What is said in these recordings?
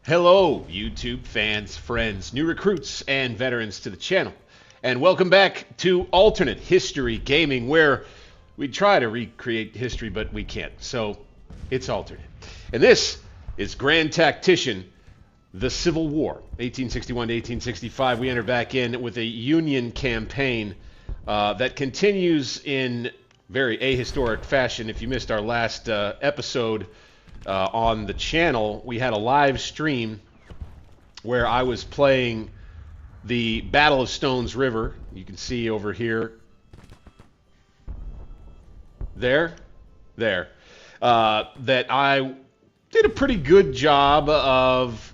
Hello, YouTube fans, friends, new recruits, and veterans to the channel. And welcome back to Alternate History Gaming, where we try to recreate history, but we can't. So it's alternate. And this is Grand Tactician, the Civil War, 1861 to 1865. We enter back in with a Union campaign that continues in very ahistoric fashion. If you missed our last episode, on the channel, we had a live stream where I was playing the Battle of Stones River. You can see over here. There. That I did a pretty good job of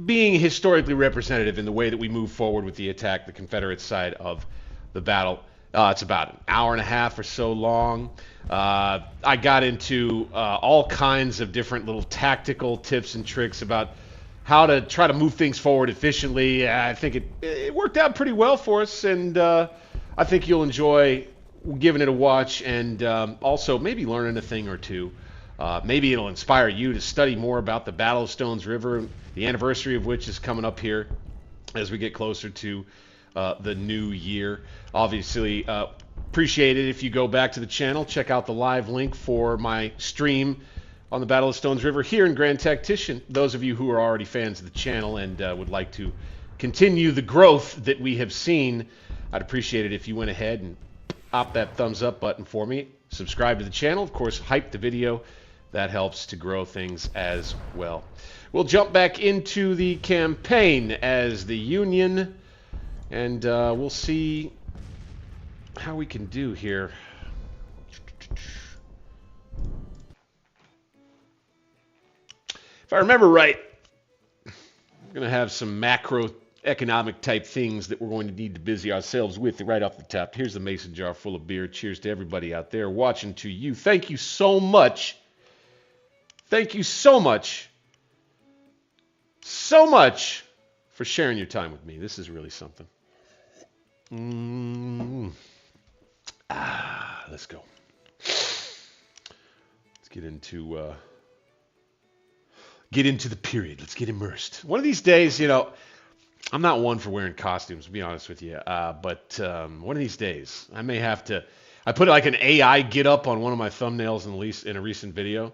being historically representative in the way that we move forward with the attack, the Confederate side of the battle. It's about an hour and a half or so long. I got into all kinds of different little tactical tips and tricks about how to try to move things forward efficiently. I think it worked out pretty well for us, and I think you'll enjoy giving it a watch and also maybe learning a thing or two. Maybe it'll inspire you to study more about the Battle of Stones River, the anniversary of which is coming up here as we get closer to the new year. Obviously, appreciate it if you go back to the channel, check out the live link for my stream on the Battle of Stones River here in Grand Tactician. Those of you who are already fans of the channel and would like to continue the growth that we have seen, I'd appreciate it if you went ahead and pop that thumbs up button for me. Subscribe to the channel, of course, hype the video. That helps to grow things as well. We'll jump back into the campaign as the Union, and we'll see how we can do here. If I remember right, we're going to have some macroeconomic type things that we're going to need to busy ourselves with right off the top. Here's the mason jar full of beer. Cheers to everybody out there watching, to you. Thank you so much. Thank you so much for sharing your time with me. This is really something. Let's go. Let's get into the period. Let's get immersed. One of these days, you know, I'm not one for wearing costumes, to be honest with you. But one of these days, I may have to. I put like an AI get up on one of my thumbnails in a recent video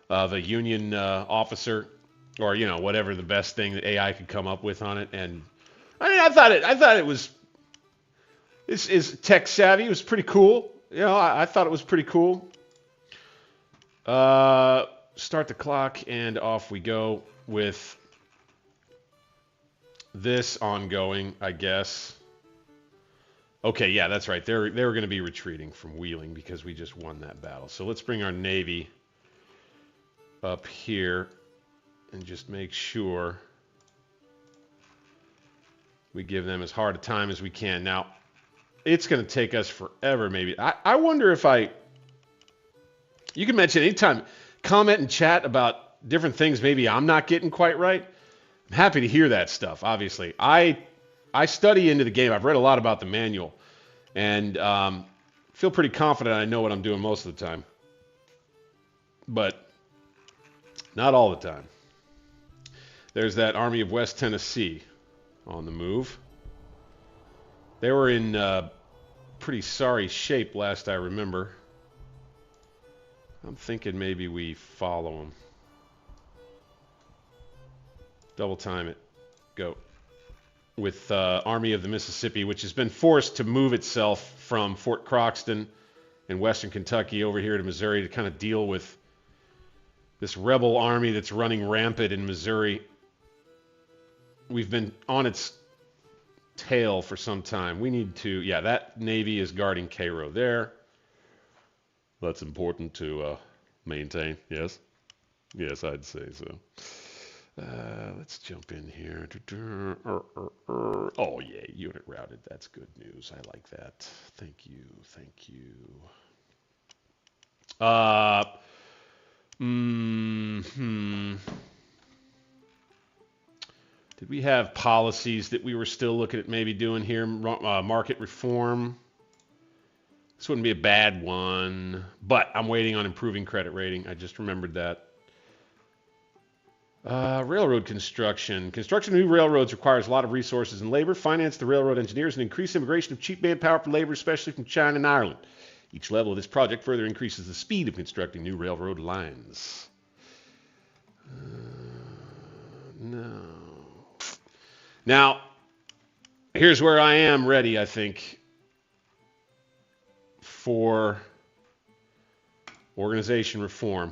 of a Union officer, or you know, whatever the best thing that AI could come up with on it. And I mean, I thought it was. This is tech savvy. It was pretty cool. You know, I thought it was pretty cool. Start the clock, and off we go with this ongoing, I guess. Okay, yeah, that's right. They were going to be retreating from Wheeling because we just won that battle. So let's bring our Navy up here and just make sure we give them as hard a time as we can. Now, it's going to take us forever, maybe. I wonder if you can mention anytime, comment and chat about different things maybe I'm not getting quite right. I'm happy to hear that stuff, obviously. I study into the game. I've read a lot about the manual, and feel pretty confident I know what I'm doing most of the time. But not all the time. There's that Army of West Tennessee on the move. They were in pretty sorry shape last I remember. I'm thinking maybe we follow them. Double time it. Go. With Army of the Mississippi, which has been forced to move itself from Fort Croxton in western Kentucky over here to Missouri to kind of deal with this rebel army that's running rampant in Missouri. We've been on its tail for some time. We need to, yeah, that Navy is guarding Cairo there. That's important to maintain, yes? Yes, I'd say so. Let's jump in here. Oh, yeah, unit routed. That's good news. I like that. Thank you. Did we have policies that we were still looking at maybe doing here? Market reform. This wouldn't be a bad one, but I'm waiting on improving credit rating. I just remembered that. Railroad construction. Construction of new railroads requires a lot of resources and labor. Finance the railroad engineers and increase immigration of cheap manpower for labor, especially from China and Ireland. Each level of this project further increases the speed of constructing new railroad lines. No. Now, here's where I am ready, I think, for organization reform.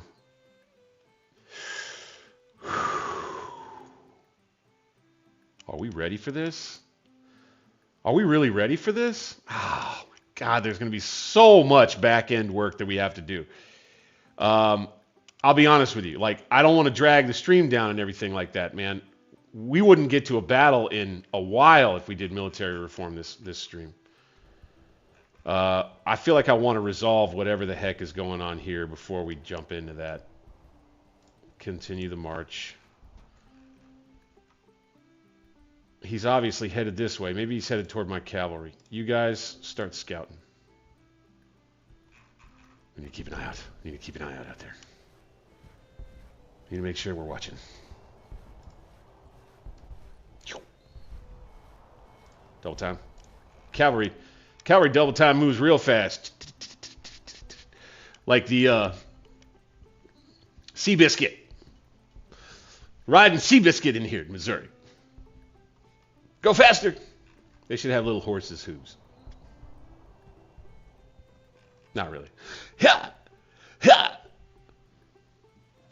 Are we ready for this? Are we really ready for this? Oh, my God, there's going to be so much back-end work that we have to do. I'll be honest with you. Like, I don't want to drag the stream down and everything like that, man. We wouldn't get to a battle in a while if we did military reform this stream. I feel like I want to resolve whatever the heck is going on here before we jump into that. Continue the march. He's obviously headed this way. Maybe he's headed toward my cavalry. You guys start scouting. We need to keep an eye out. We need to keep an eye out there. We need to make sure we're watching. Double time. Cavalry double time moves real fast. Like the Seabiscuit. Riding Seabiscuit in here in Missouri. Go faster. They should have little horses' hooves. Not really. Ha! Ha!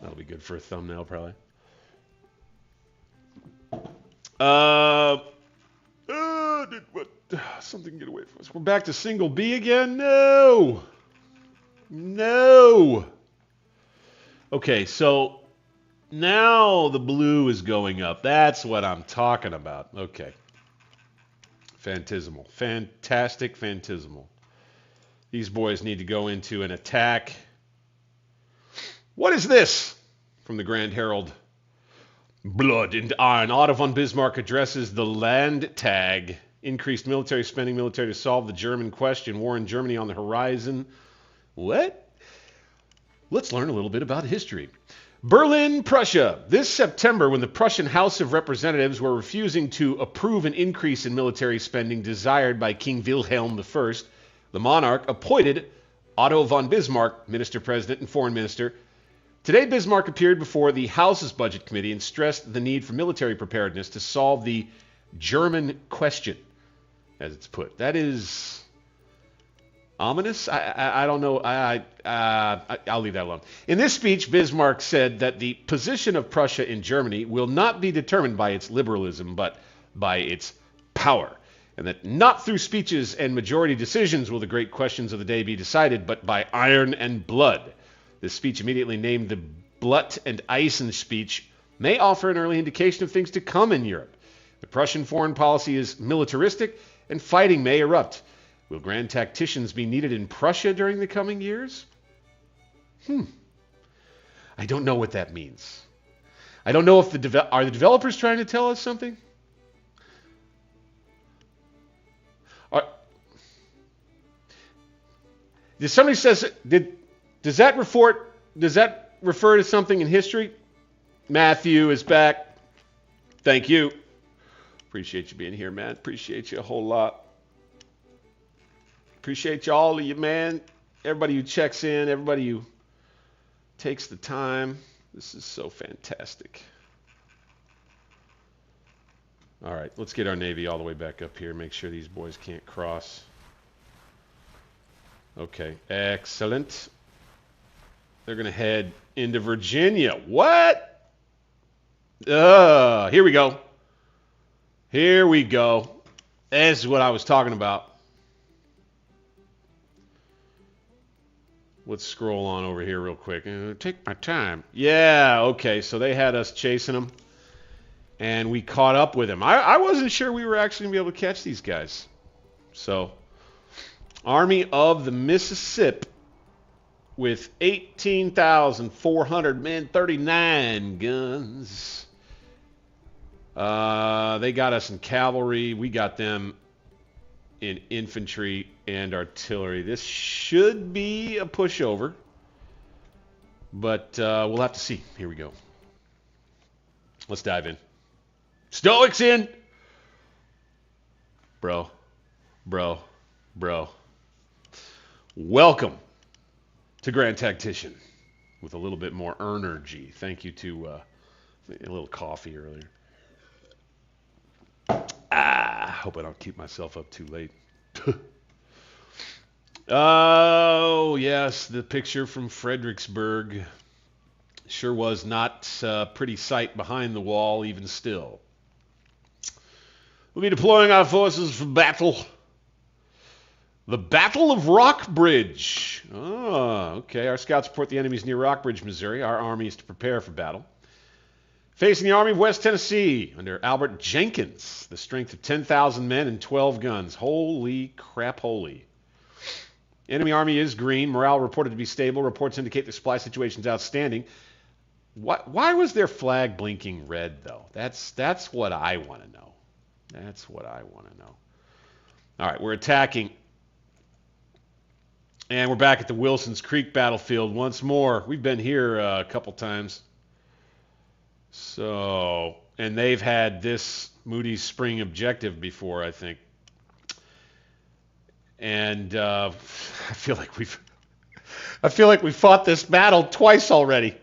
That'll be good for a thumbnail, probably. Something get away from us. We're back to single B again? No! No! Okay, so now the blue is going up. That's what I'm talking about. Okay. Phantismal. Fantastic Phantismal. These boys need to go into an attack. What is this? From the Grand Herald. Blood and iron. Otto von Bismarck addresses the Landtag. Increased military spending, military to solve the German question. War in Germany on the horizon. What? Let's learn a little bit about history. Berlin, Prussia. This September, when the Prussian House of Representatives were refusing to approve an increase in military spending desired by King Wilhelm I, the monarch appointed Otto von Bismarck, Minister, President, and Foreign Minister. Today, Bismarck appeared before the House's Budget Committee and stressed the need for military preparedness to solve the German question, as it's put. That is ominous? I don't know. I'll leave that alone. In this speech, Bismarck said that the position of Prussia in Germany will not be determined by its liberalism, but by its power, and that not through speeches and majority decisions will the great questions of the day be decided, but by iron and blood. This speech, immediately named the Blut and Eisen speech, may offer an early indication of things to come in Europe. The Prussian foreign policy is militaristic, and fighting may erupt. Will Grand Tacticians be needed in Prussia during the coming years? I don't know what that means. I don't know if are the developers trying to tell us something? Did somebody says does that refer to something in history? Matthew is back. Thank you. Appreciate you being here, man. Appreciate you a whole lot. Appreciate you, all of you, man. Everybody who checks in, everybody who takes the time. This is so fantastic. All right, let's get our Navy all the way back up here. Make sure these boys can't cross. Okay, excellent. They're going to head into Virginia. What? Here we go. Here we go. This is what I was talking about. Let's scroll on over here real quick. Take my time. Yeah, okay, so they had us chasing them, and we caught up with them. I wasn't sure we were actually going to be able to catch these guys. So, Army of the Mississippi with 18,400 men, 39 guns. They got us in cavalry. We got them in infantry and artillery. This should be a pushover, but we'll have to see. Here we go. Let's dive in. Stoics in! Bro. Welcome to Grand Tactician with a little bit more energy. Thank you to a little coffee earlier. Hope I don't keep myself up too late. Oh, yes, the picture from Fredericksburg sure was not a pretty sight behind the wall, even still. We'll be deploying our forces for battle. The Battle of Rockbridge. Oh, okay. Our scouts report the enemies near Rockbridge, Missouri. Our army is to prepare for battle. Facing the Army of West Tennessee under Albert Jenkins, the strength of 10,000 men and 12 guns. Holy crap, holy. Enemy army is green. Morale reported to be stable. Reports indicate the supply situation is outstanding. Why was their flag blinking red, though? That's what I want to know. That's what I want to know. All right, we're attacking. And we're back at the Wilson's Creek battlefield once more. We've been here a couple times. So, and they've had this Moody's Spring objective before, I think. And I feel like we fought this battle twice already.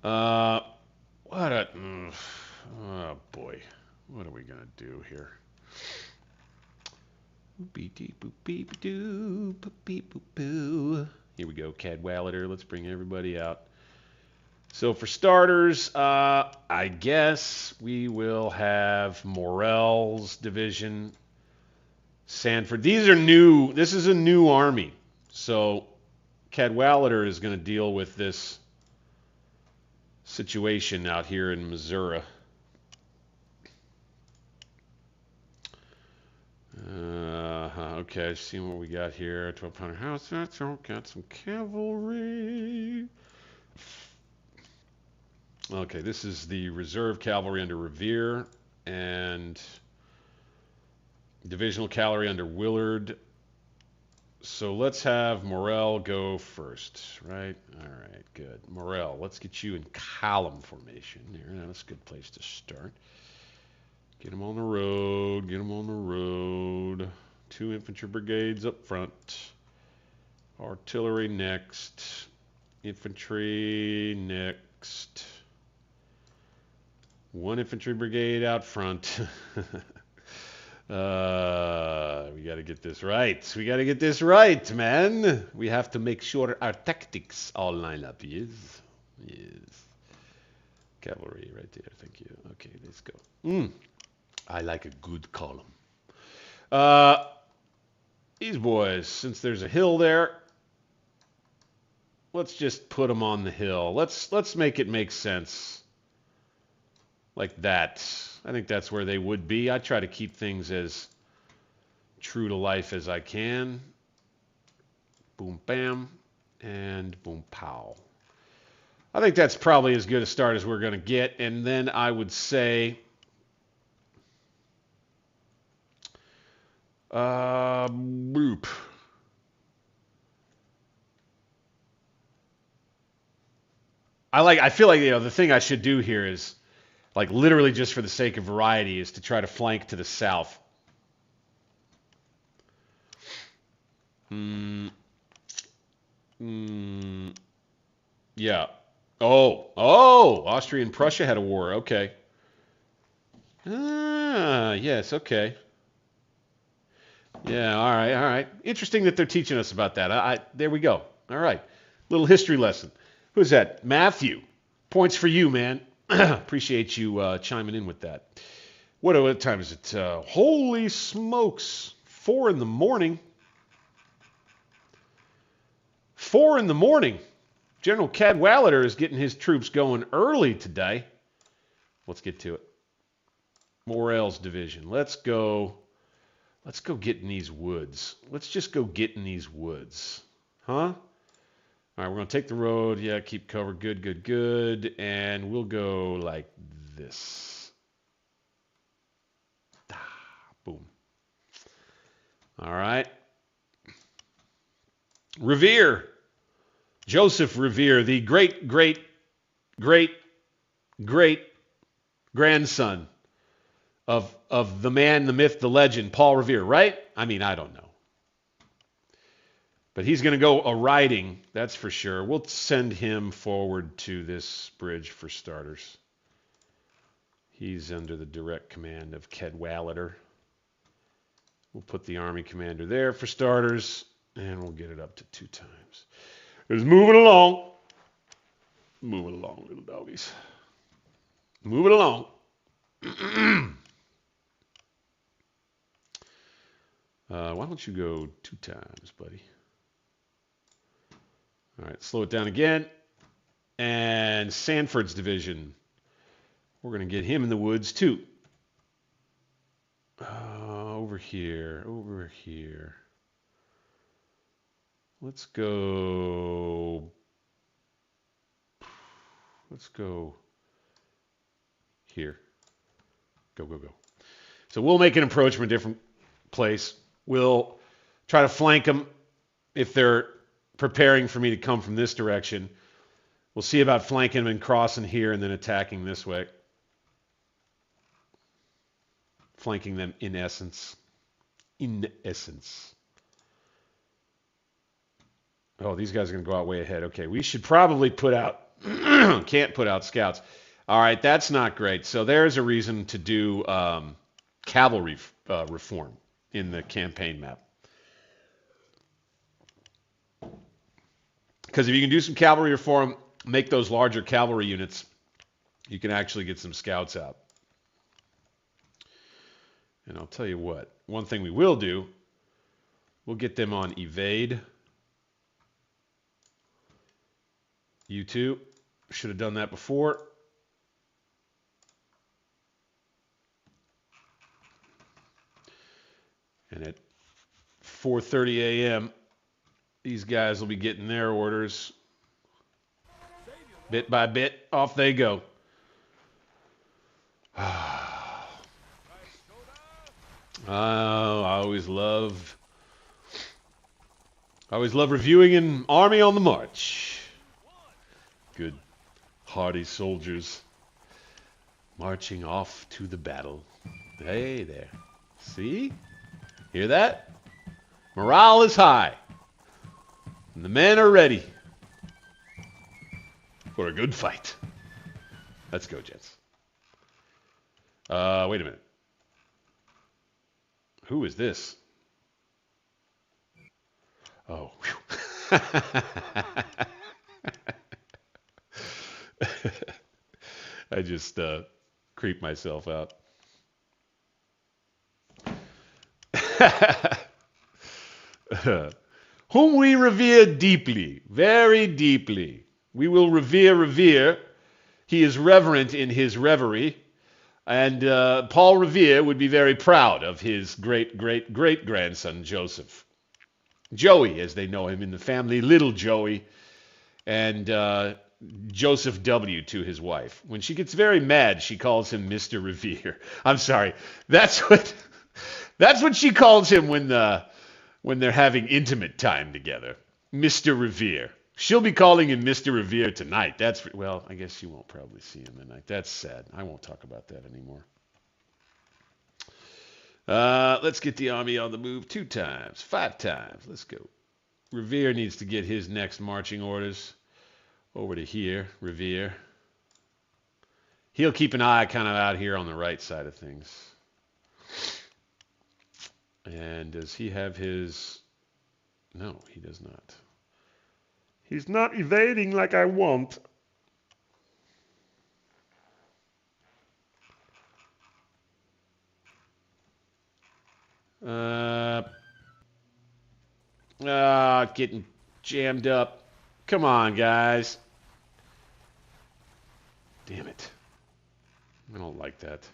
Oh boy, what are we gonna do here? Here we go, Cadwallader. Let's bring everybody out. So for starters, I guess we will have Morell's division, Sanford. These are new. This is a new army. So Cadwallader is going to deal with this situation out here in Missouri. Okay, see what we got here. 1,200 house. Got some cavalry. Okay, this is the reserve cavalry under Revere and divisional cavalry under Willard. So let's have Morell go first, right? All right, good. Morell, let's get you in column formation there. That's a good place to start. Get them on the road, get them on the road. 2 infantry brigades up front. Artillery next. Infantry next. 1 infantry brigade out front. We got to get this right. We got to get this right, man. We have to make sure our tactics all line up. Yes. Yes. Cavalry right there. Thank you. Okay, let's go. I like a good column. These boys, since there's a hill there, let's just put them on the hill. Let's make it make sense. Like that. I think that's where they would be. I try to keep things as true to life as I can. Boom, bam, and boom, pow. I think that's probably as good a start as we're going to get. And then I would say boop. I feel like, the thing I should do here is, like, literally just for the sake of variety, is to try to flank to the south. Yeah. Oh, Austria and Prussia had a war. Okay. Yes, okay. Yeah, all right. Interesting that they're teaching us about that. There we go. All right. Little history lesson. Who's that? Matthew. Points for you, man. Appreciate you chiming in with that. What time is it? Holy smokes. 4 in the morning. 4 in the morning. General Cadwallader is getting his troops going early today. Let's get to it. Morell's division. Let's go get in these woods. Let's just go get in these woods. Huh? All right, we're going to take the road. Yeah, keep cover. Good. And we'll go like this. Boom. All right. Revere. Joseph Revere, the great, great, great, great grandson of the man, the myth, the legend, Paul Revere, right? I mean, I don't know. But he's going to go a-riding, that's for sure. We'll send him forward to this bridge for starters. He's under the direct command of Cadwallader. We'll put the Army commander there for starters, and we'll get it up to 2 times. It's moving along. Moving along, little doggies. Moving along. Why don't you go 2 times, buddy? All right, slow it down again. And Sanford's division. We're going to get him in the woods, too. Over here. Over here. Let's go. Let's go here. Go, go, go. So we'll make an approach from a different place. We'll try to flank them if they're preparing for me to come from this direction. We'll see about flanking them and crossing here and then attacking this way. Flanking them in essence. In essence. Oh, these guys are going to go out way ahead. Okay, we should probably put out... can't put out scouts. All right, that's not great. So there's a reason to do cavalry reform in the campaign map. Because if you can do some cavalry reform, make those larger cavalry units, you can actually get some scouts out. And I'll tell you what, one thing we will do, we'll get them on evade. You two should have done that before. And at 4:30 a.m., these guys will be getting their orders. Bit by bit, off they go. I always love reviewing an army on the march. Good, hardy soldiers marching off to the battle. Hey there. See? Hear that? Morale is high. And the men are ready for a good fight. Let's go, gents. Wait a minute. Who is this? Oh. I just creeped myself out. Whom we revere deeply, very deeply. We will revere. He is reverent in his reverie. And Paul Revere would be very proud of his great-great-great-grandson, Joseph. Joey, as they know him in the family, little Joey. And Joseph W. to his wife. When she gets very mad, she calls him Mr. Revere. I'm sorry. That's what she calls him when they're having intimate time together. Mr. Revere. She'll be calling him Mr. Revere tonight. Well, I guess you won't probably see him tonight. That's sad. I won't talk about that anymore. Let's get the army on the move 2 times, 5 times. Let's go. Revere needs to get his next marching orders over to here. Revere. He'll keep an eye kind of out here on the right side of things. And does he have his... No, he does not. He's not evading like I want. Getting jammed up. Come on, guys. Damn it. I don't like that.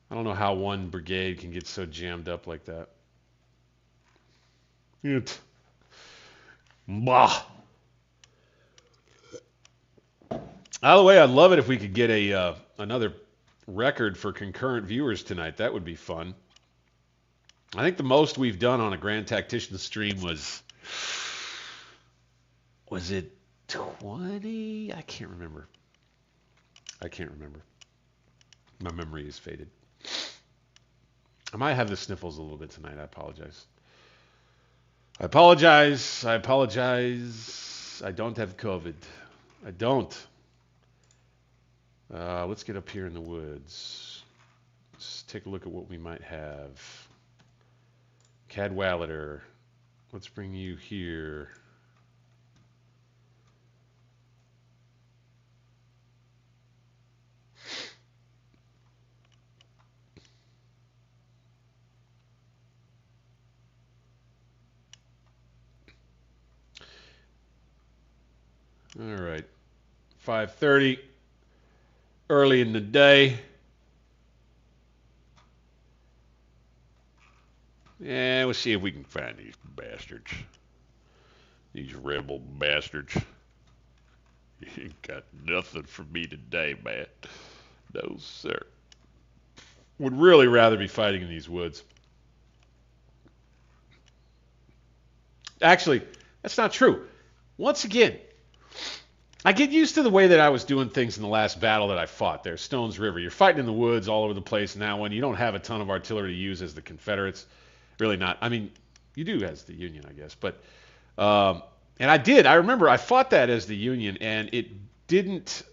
I don't know how one brigade can get so jammed up like that. Bah. By the way, I'd love it if we could get another record for concurrent viewers tonight. That would be fun. I think the most we've done on a Grand Tactician stream was Was it 20? I can't remember. I can't remember. My memory is faded. I might have the sniffles a little bit tonight. I apologize. I apologize. I apologize. I don't have COVID. I don't. Let's get up here in the woods. Let's take a look at what we might have. Cadwallader. Let's bring you here. All right. 5:30. Early in the day. Yeah, we'll see if we can find these bastards. These rebel bastards. You ain't got nothing for me today, man. No, sir. Would really rather be fighting in these woods. Actually, that's not true. Once again, I get used to the way that I was doing things in the last battle that I fought there, Stones River. You're fighting in the woods all over the place in that one. You don't have a ton of artillery to use as the Confederates. Really not. I mean, you do as the Union, I guess. But and I did. I remember I fought that as the Union, and it didn't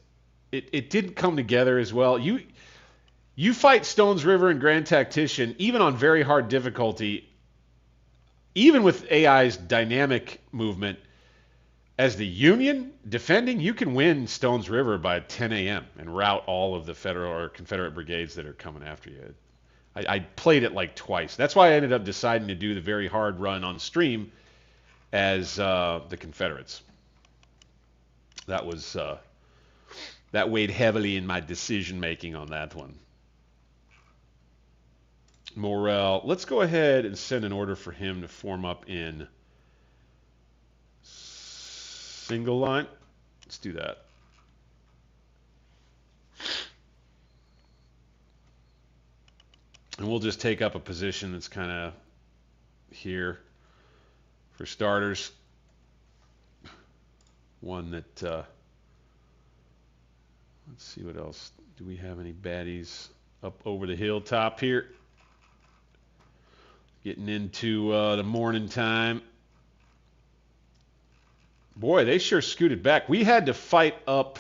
come together as well. You fight Stones River and Grand Tactician, even on very hard difficulty, even with AI's dynamic movement, as the Union defending, you can win Stones River by 10 a.m. and rout all of the Federal or Confederate brigades that are coming after you. I played it like twice. That's why I ended up deciding to do the very hard run on stream as the Confederates. That was that weighed heavily in my decision making on that one. Morale. Let's go ahead and send an order for him to form up in single line. Let's do that. And we'll just take up a position that's kind of here for starters. One that, let's see what else. Do we have any baddies up over the hilltop here? Getting into the morning time. Boy, they sure scooted back. We had to fight up.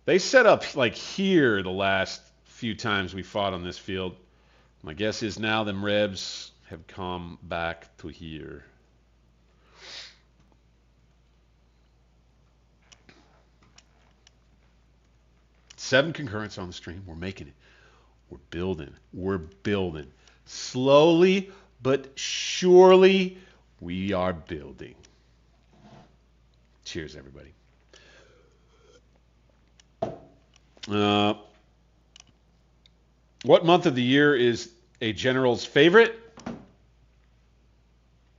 They set up like here the last few times we fought on this field. My guess is now them Rebs have come back to here. Seven concurrents on the stream. We're making it. We're building. We're building. Slowly but surely, we are building. Cheers, everybody. What month of the year is a general's favorite?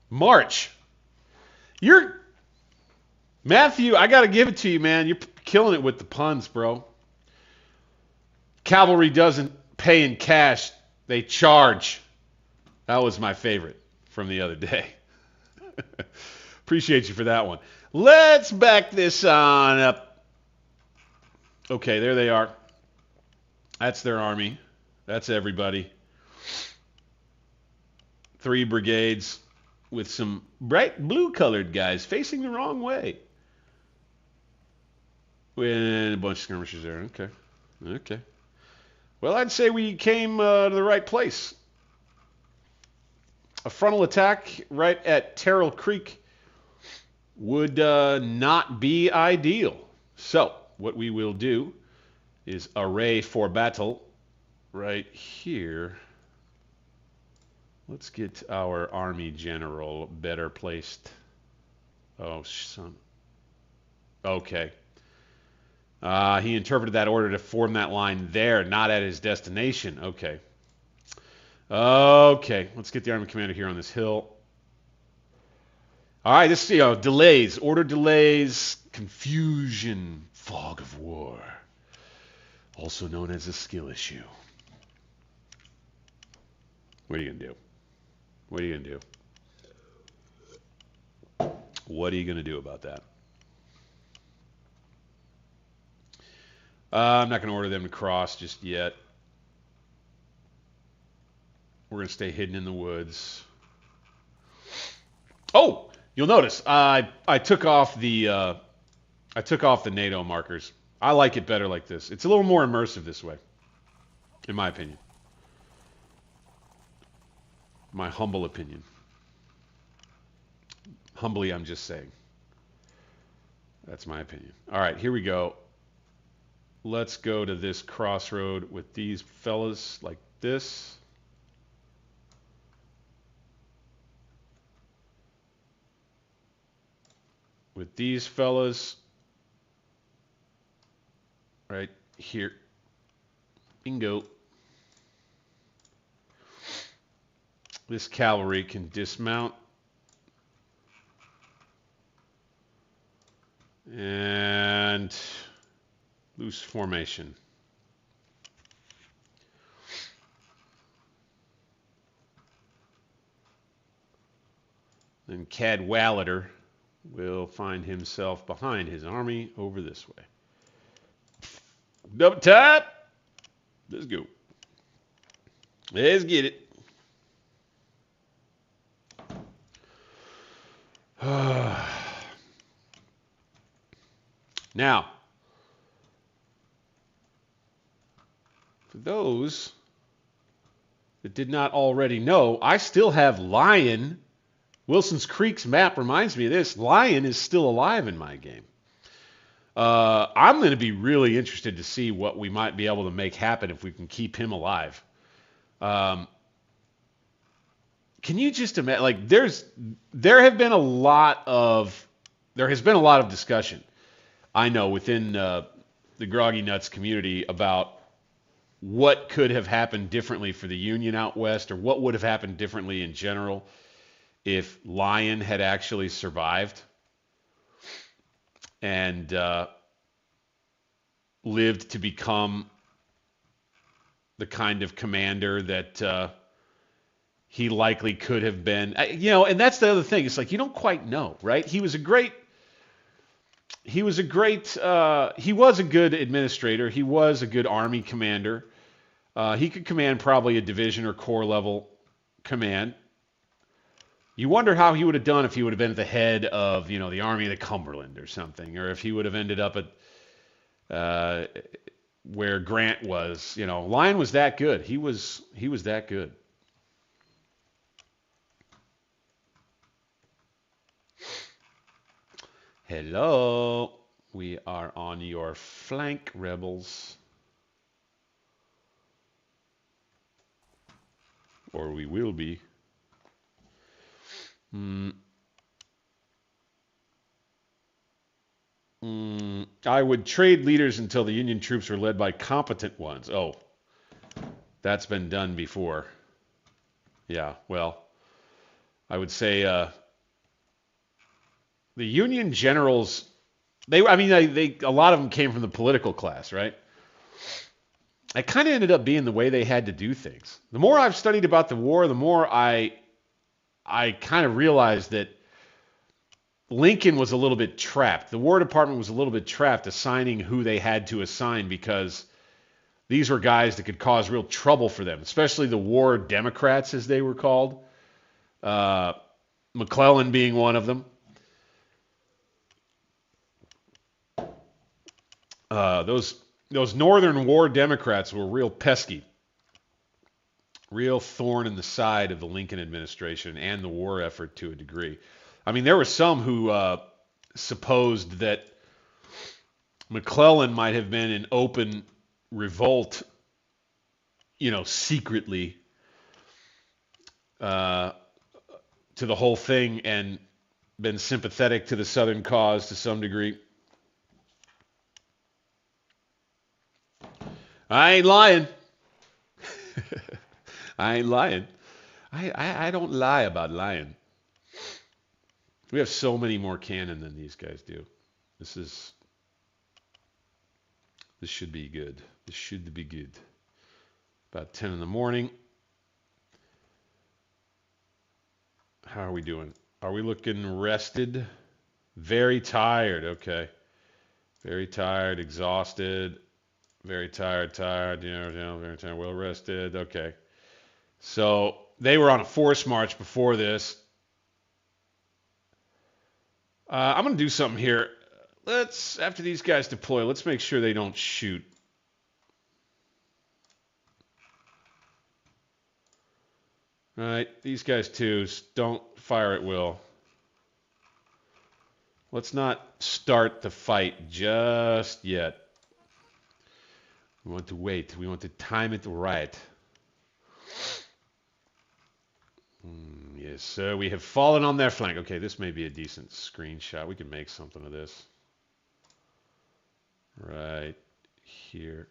March. Matthew, I got to give it to you, man. You're killing it with the puns, bro. Cavalry doesn't pay in cash. They charge. That was my favorite from the other day. Appreciate you for that one. Let's back this on up. Okay, there they are. That's their army. That's everybody. 3 brigades with some bright blue-colored guys facing the wrong way. And a bunch of skirmishers there. Okay. Okay. Well, I'd say we came to the right place. A frontal attack right at Terrell Creek would not be ideal. So what we will do is array for battle right here. Let's get our army general better placed. Oh, son. Okay. He interpreted that order to form that line there, not at his destination. Okay. Okay. Let's get the army commander here on this hill. All right, this delays, order delays, confusion, fog of war, also known as a skill issue. What are you gonna do? What are you gonna do? What are you going to do about that? I'm not going to order them to cross just yet. We're going to stay hidden in the woods. Oh, you'll notice I took off the NATO markers. I like it better like this. It's a little more immersive this way, in my opinion. My humble opinion. Humbly, I'm just saying. That's my opinion. All right, here we go. Let's go to this crossroad with these fellas like this. With these fellas right here. Bingo. This cavalry can dismount. And loose formation. Then Cadwallader will find himself behind his army over this way. Double tap. Let's go. Let's get it. Now, for those that did not already know, I still have Lion. Wilson's Creek's map reminds me of this. Lion is still alive in my game. I'm going to be really interested to see what we might be able to make happen if we can keep him alive. Can you just imagine? Like, there has been a lot of discussion, I know, within the Groggy Nuts community about what could have happened differently for the Union out west, or what would have happened differently in general if Lion had actually survived and lived to become the kind of commander that he likely could have been. And that's the other thing. It's like, you don't quite know, right? He was a good administrator. He was a good army commander. He could command probably a division or corps level command. You wonder how he would have done if he would have been at the head of, the Army of the Cumberland or something, or if he would have ended up at where Grant was. Lion was that good. He was that good. Hello. We are on your flank, rebels. Or we will be. I would trade leaders until the Union troops were led by competent ones. Oh, that's been done before. Yeah, well, I would say the Union generals, a lot of them came from the political class, right? It kind of ended up being the way they had to do things. The more I've studied about the war, the more I kind of realized that Lincoln was a little bit trapped. The War Department was a little bit trapped assigning who they had to assign, because these were guys that could cause real trouble for them, especially the War Democrats, as they were called. McClellan being one of them. Those Northern War Democrats were real pesky. Real thorn in the side of the Lincoln administration and the war effort to a degree. There were some who supposed that McClellan might have been in open revolt, secretly to the whole thing, and been sympathetic to the Southern cause to some degree. I ain't lying. I ain't lying. I don't lie about lying. We have so many more cannon than these guys do. This should be good. This should be good. About 10 in the morning. How are we doing? Are we looking rested? Very tired. Okay. Very tired, exhausted. Very tired, very tired, well rested. Okay. So they were on a force march before this. I'm going to do something here. After these guys deploy, let's make sure they don't shoot. All right, these guys too, don't fire at will. Let's not start the fight just yet. We want to wait. We want to time it right. Yes, sir. We have fallen on their flank. Okay, this may be a decent screenshot. We can make something of this. Right here.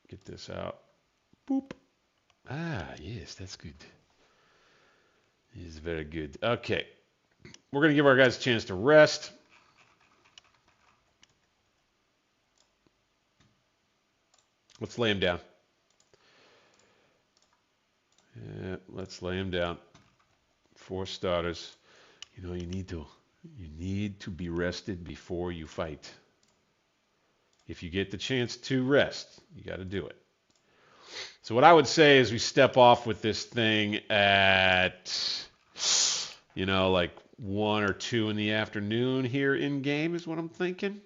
Get this out. Boop. Ah, yes, that's good. It is very good. Okay. We're going to give our guys a chance to rest. Let's lay him down. Yeah, let's lay him down. For starters, you know, you need to be rested before you fight. If you get the chance to rest, you got to do it. So what I would say is we step off with this thing at, you know, like 1 or 2 in the afternoon here in game is what I'm thinking.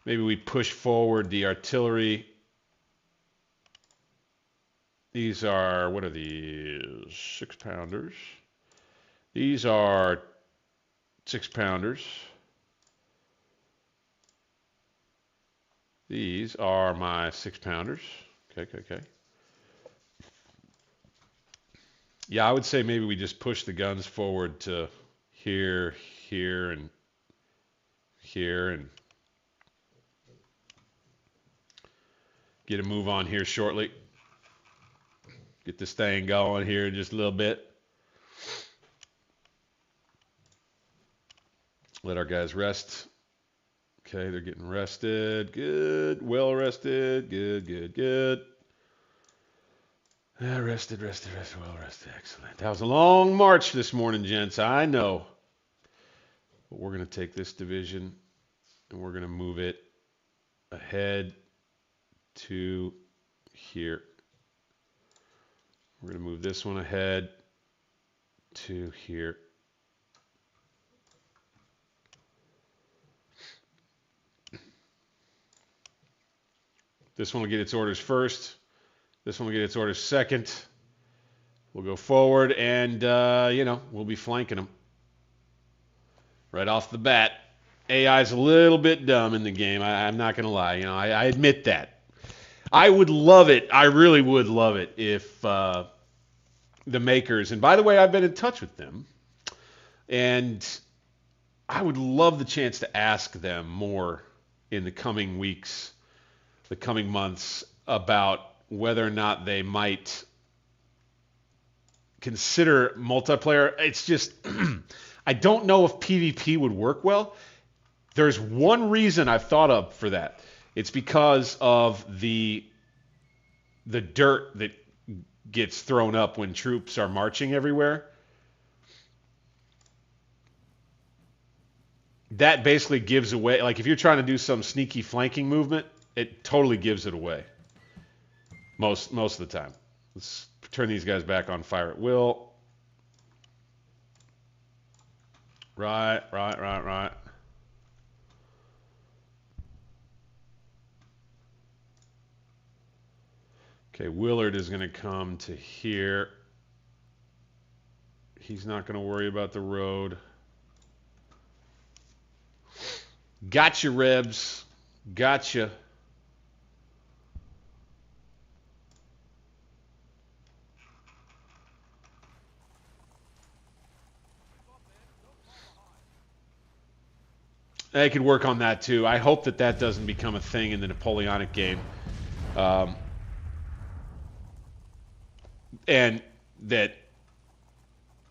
Maybe we push forward the artillery. These are, what are these? 6-pounders. These are 6-pounders. These are my 6-pounders. Okay. Yeah, I would say maybe we just push the guns forward to here, here, and here, and get a move on here shortly. Get this thing going here in just a little bit. Let our guys rest. Okay, they're getting rested. Good. Well rested. Good. Rested. Well rested. Excellent. That was a long march this morning, gents. I know. But we're going to take this division and we're going to move it ahead to here. We're going to move this one ahead to here. This one will get its orders first. This one will get its orders second. We'll go forward and, you know, we'll be flanking them. Right off the bat. AI's a little bit dumb in the game. I'm not going to lie. You know, I admit that. I would love it. I really would love it if the makers, and by the way, I've been in touch with them, and I would love the chance to ask them more in the coming weeks, the coming months, about whether or not they might consider multiplayer. It's just, I don't know if PvP would work well. There's one reason I've thought of for that. It's because of the dirt that gets thrown up when troops are marching everywhere. That basically gives away, like if you're trying to do some sneaky flanking movement, it totally gives it away. Most of the time. Let's turn these guys back on fire at will. Right. Okay, Willard is going to come to here. He's not going to worry about the road. Gotcha, Rebs. Gotcha. They could work on that too. I hope that doesn't become a thing in the Napoleonic game. And that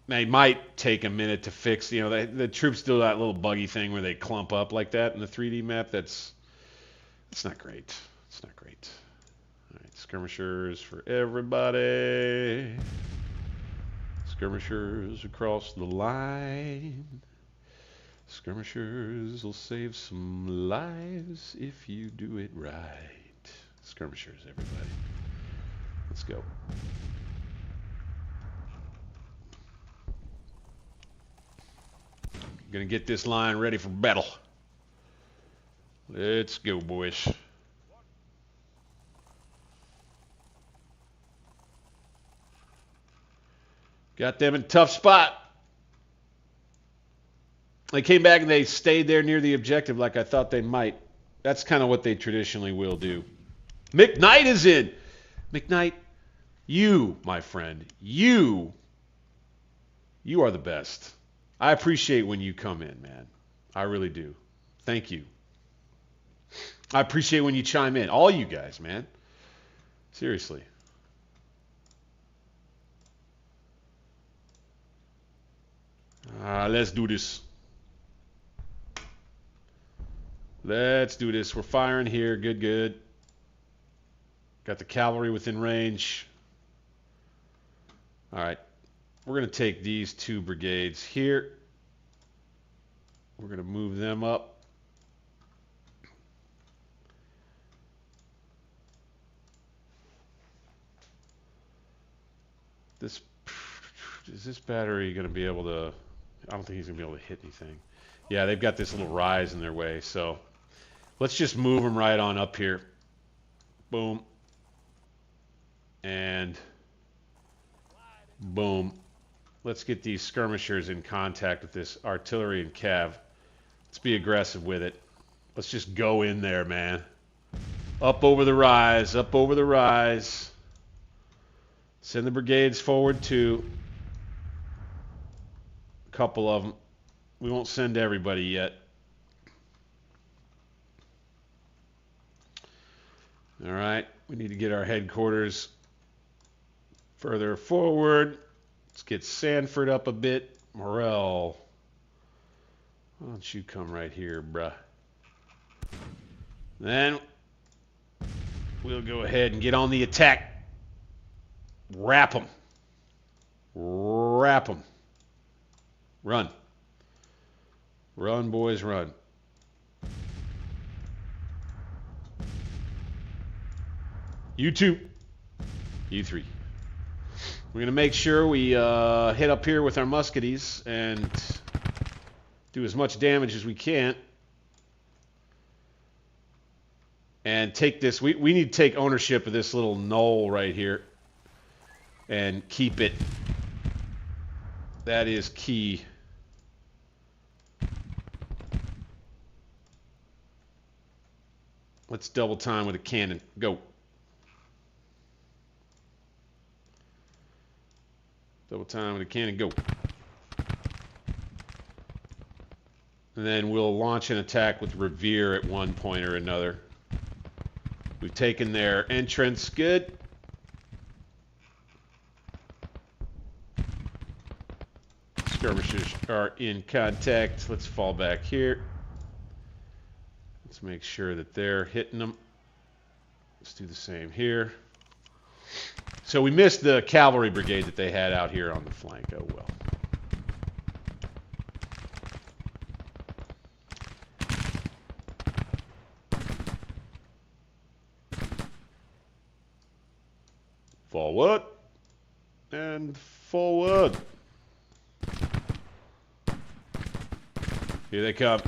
they might take a minute to fix. You know, the troops do that little buggy thing where they clump up like that in the 3D map. That's not great. It's not great. All right, skirmishers for everybody. Skirmishers across the line. Skirmishers will save some lives if you do it right. Skirmishers, everybody. Let's go. Gonna get this line ready for battle. Let's go, boys. Got them in a tough spot. They came back and they stayed there near the objective like I thought they might. That's kind of what they traditionally will do. McKnight is in. McKnight, you, my friend, you are the best. I appreciate when you come in, man. I really do. Thank you. I appreciate when you chime in. All you guys, man. Seriously. Let's do this. Let's do this. We're firing here. Good, good. Got the cavalry within range. All right. We're going to take these two brigades here. We're going to move them up. Is this battery going to be able to... I don't think he's going to be able to hit anything. Yeah, they've got this little rise in their way, so let's just move them right on up here. Boom. And boom. Let's get these skirmishers in contact with this artillery and cav. Let's be aggressive with it. Let's just go in there, man. Up over the rise, up over the rise. Send the brigades forward too. A couple of them. We won't send everybody yet. All right, we need to get our headquarters further forward. Let's get Sanford up a bit. Morrell, why don't you come right here, bruh? Then we'll go ahead and get on the attack. Wrap them. Wrap them. Run. Run, boys, run. You two. You three. We're going to make sure we hit up here with our musketees and do as much damage as we can. And take this. We need to take ownership of this little knoll right here and keep it. That is key. Let's double time with a cannon. Go. Double time with a cannon. Go. And then we'll launch an attack with Revere at one point or another. We've taken their entrance. Good. Skirmishers are in contact. Let's fall back here. Let's make sure that they're hitting them. Let's do the same here. So we missed the cavalry brigade that they had out here on the flank. Oh well. Forward and forward. Here they come.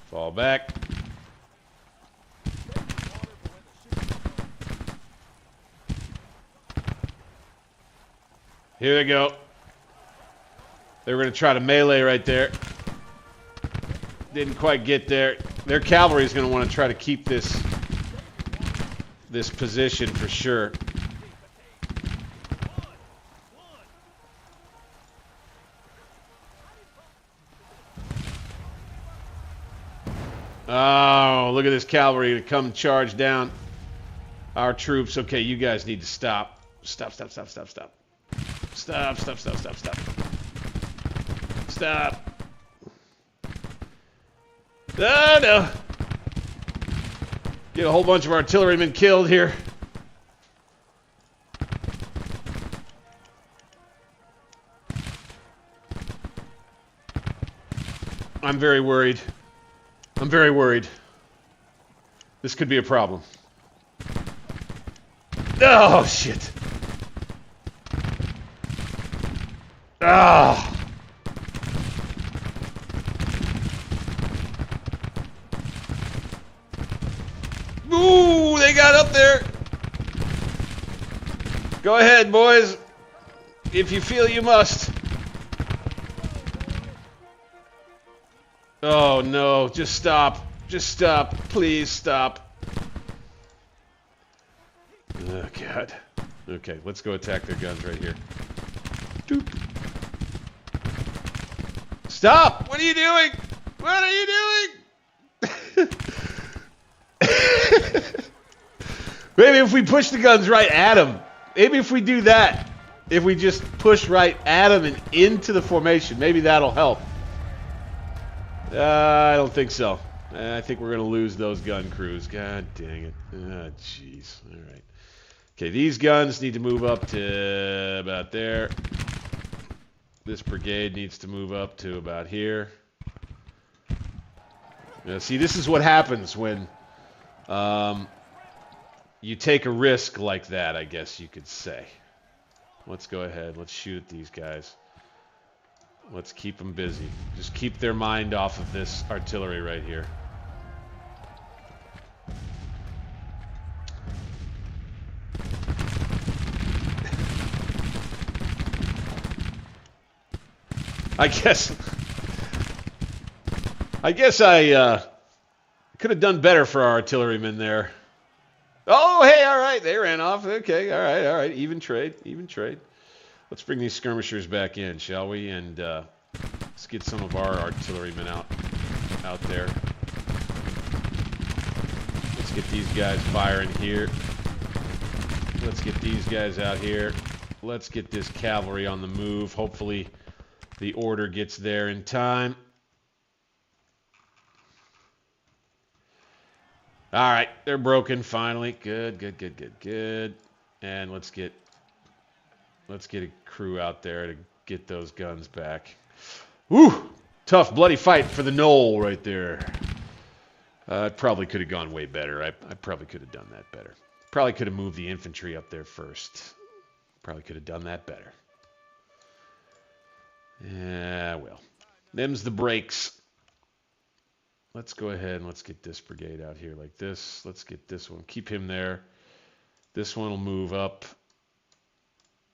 Fall back. Here they go. They were going to try to melee right there. Didn't quite get there. Their cavalry is going to want to try to keep this position for sure. Oh, look at this cavalry to come charge down our troops. Okay, you guys need to stop. Stop, stop, stop, stop, stop. Stop, stop, stop, stop, stop. Stop. Oh, no. Get a whole bunch of artillerymen killed here. I'm very worried. I'm very worried. This could be a problem. Oh, shit. Ah. Ooh, they got up there. Go ahead, boys. If you feel you must. Oh, no. Just stop. Just stop. Please stop. Oh, God. Okay, let's go attack their guns right here. Doop. Stop! What are you doing? What are you doing? Maybe if we push the guns right at them. Maybe if we do that. If we just push right at them and into the formation. Maybe that'll help. I don't think so. I think we're going to lose those gun crews. God dang it. Ah, jeez. All right. Okay, these guns need to move up to about there. This brigade needs to move up to about here. Now, see, this is what happens when you take a risk like that, I guess you could say. Let's go ahead. Let's shoot at these guys. Let's keep them busy. Just keep their mind off of this artillery right here. I guess I could have done better for our artillerymen there. Oh, hey, all right, they ran off. Okay, all right, even trade, even trade. Let's bring these skirmishers back in, shall we? And let's get some of our artillerymen out there. Let's get these guys firing here. Let's get these guys out here. Let's get this cavalry on the move. Hopefully the order gets there in time. All right, they're broken finally. Good. And let's get a crew out there to get those guns back. Woo! Tough, bloody fight for the knoll right there. I probably could have gone way better. I probably could have done that better. Probably could have moved the infantry up there first. Probably could have done that better. Yeah, well. Them's the breaks. Let's go ahead and let's get this brigade out here like this. Let's get this one. Keep him there. This one will move up.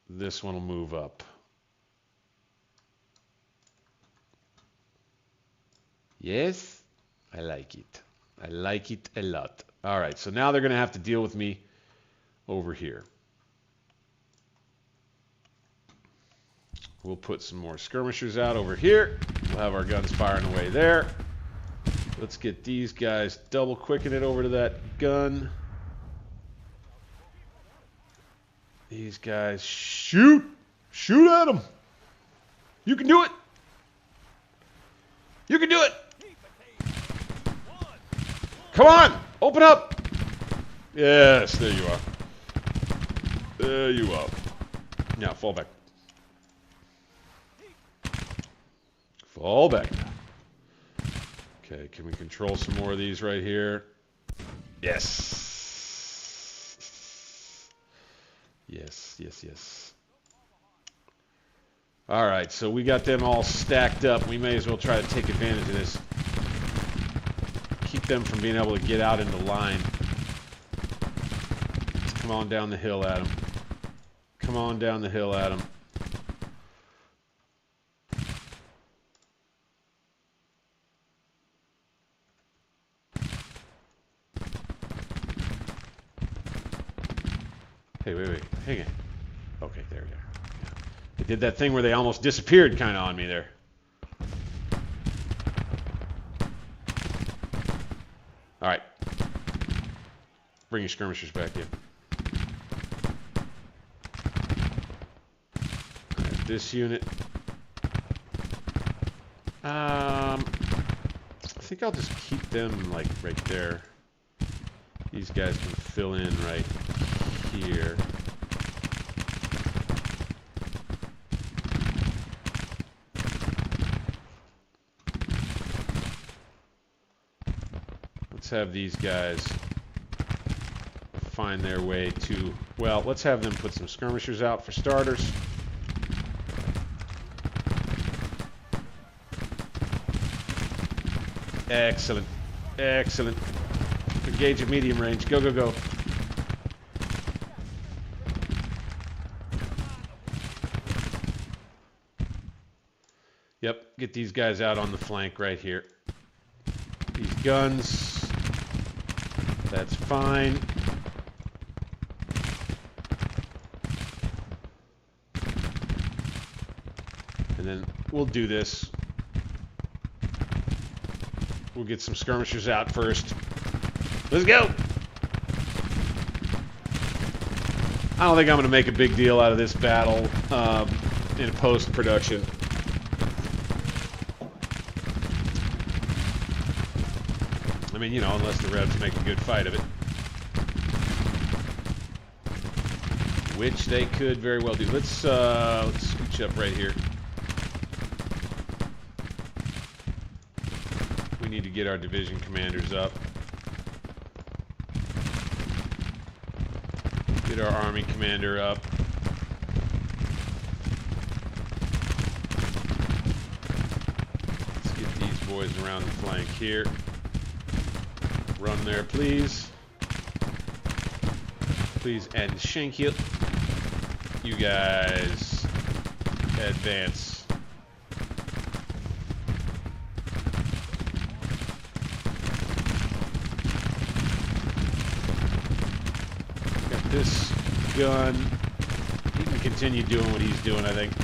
This one will move up. Yes, I like it. I like it a lot. All right, so now they're going to have to deal with me over here. We'll put some more skirmishers out over here. We'll have our guns firing away there. Let's get these guys double quicking it over to that gun. These guys shoot. Shoot at them. You can do it. You can do it. Come on. Open up. Yes, there you are. There you are. Now, fall back. Fall back. Okay, can we control some more of these right here? Yes. Yes. All right, so we got them all stacked up. We may as well try to take advantage of this. Keep them from being able to get out into line. Come on down the hill, Adam. Come on down the hill, Adam. Hey, wait. Hang on. Okay, there we are. Yeah. They did that thing where they almost disappeared kind of on me there. All right. Bring your skirmishers back in. This unit. think I'll just keep them like right there. These guys can fill in right here. Let's have these guys find their way to, well, let's have them put some skirmishers out for starters. Excellent. Excellent. Engage at medium range. Go, go, go. Yep, get these guys out on the flank right here. These guns, that's fine. And then we'll do this. We'll get some skirmishers out first. Let's go! I don't think I'm going to make a big deal out of this battle in post-production. I mean, you know, unless the Revs make a good fight of it. Which they could very well do. Let's scooch up right here. We need to get our division commanders up. Get our army commander up. Let's get these boys around the flank here. Run there, please. Please, and shank you. You guys advance. Got this gun. He can continue doing what he's doing, I think.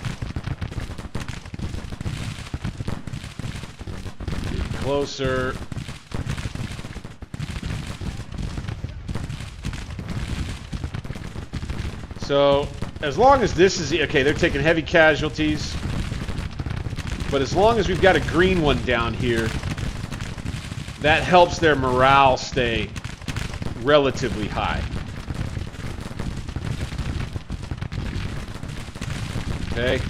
Get closer. So, as long as this is... Okay, they're taking heavy casualties. But as long as we've got a green one down here, that helps their morale stay relatively high. Okay,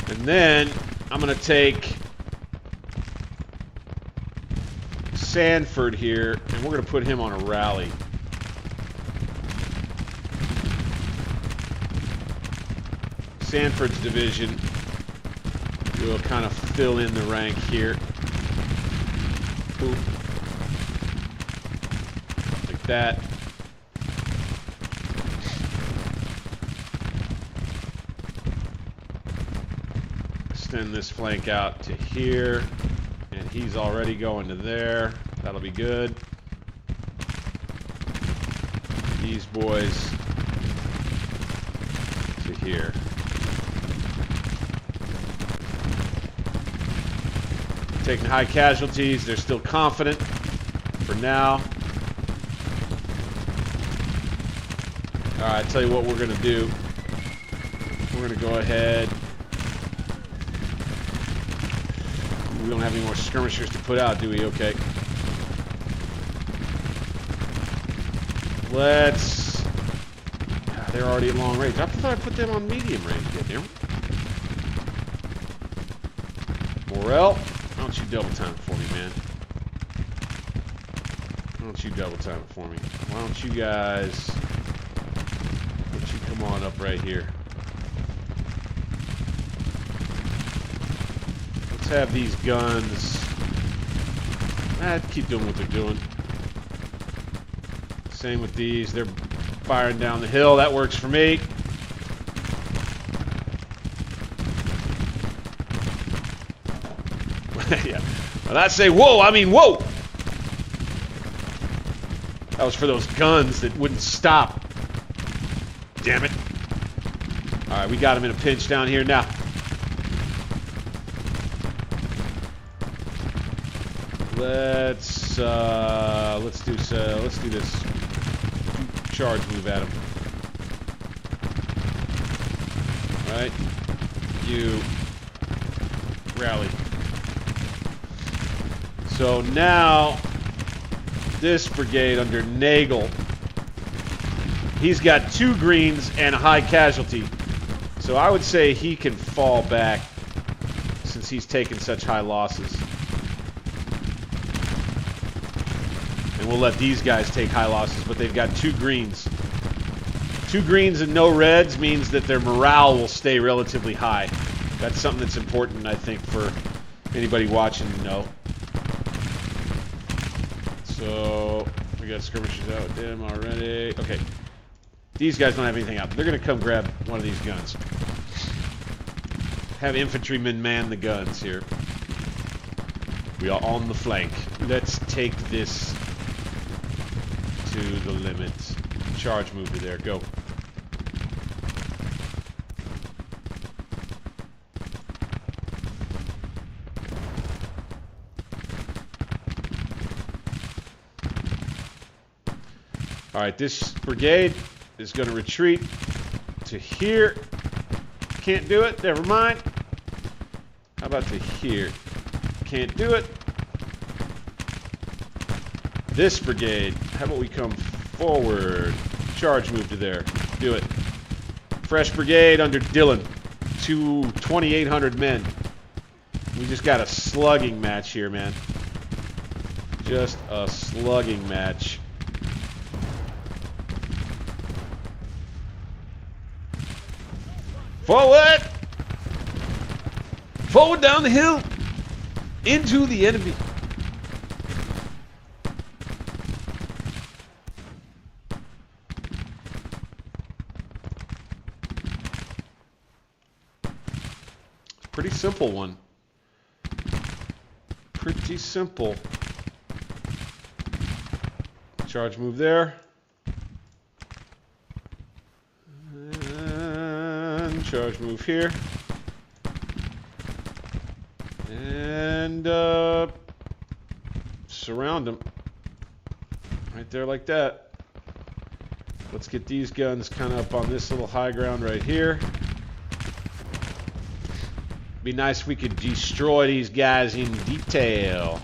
and then I'm going to take Sanford here, and we're going to put him on a rally. Sanford's division will kind of fill in the rank here. Boop. Like that. Extend this flank out to here, and he's already going to there. That'll be good. These boys to here. Taking high casualties. They're still confident for now. Alright, tell you what we're going to do. We're going to go ahead. We don't have any more skirmishers to put out, do we? Okay. Let's... They're already at long range. I thought I put them on medium range. Yeah, Morel. Why don't you double time it for me, man? Why don't you double time it for me? Why don't you guys... Why don't you come on up right here? Let's have these guns... keep doing what they're doing. Same with these. They're firing down the hill. That works for me. Yeah. When I say whoa, I mean whoa! That was for those guns that wouldn't stop. Damn it. Alright, we got him in a pinch down here now. Let's do this charge move at him. Alright. You rally. So now, this brigade under Naval, he's got 2 greens and a high casualty. So I would say he can fall back since he's taken such high losses. And we'll let these guys take high losses, but they've got 2 greens. 2 greens and no reds means that their morale will stay relatively high. That's something that's important, I think, for anybody watching to know. So, we got skirmishers out with them already. Okay. These guys don't have anything out. They're going to come grab one of these guns. Have infantrymen man the guns here. We are on the flank. Let's take this to the limit. Charge move to there. Go. Alright, this brigade is going to retreat to here. Can't do it. Never mind. How about to here? Can't do it. This brigade, how about we come forward? Charge move to there. Do it. Fresh brigade under Dillon. 2,800 men. We just got a slugging match here, man. Just a slugging match. Forward! Forward down the hill! Into the enemy. Pretty simple one. Pretty simple. Charge move there. And charge move here. And surround them. Right there like that. Let's get these guns kind of up on this little high ground right here. Be nice if we could destroy these guys in detail.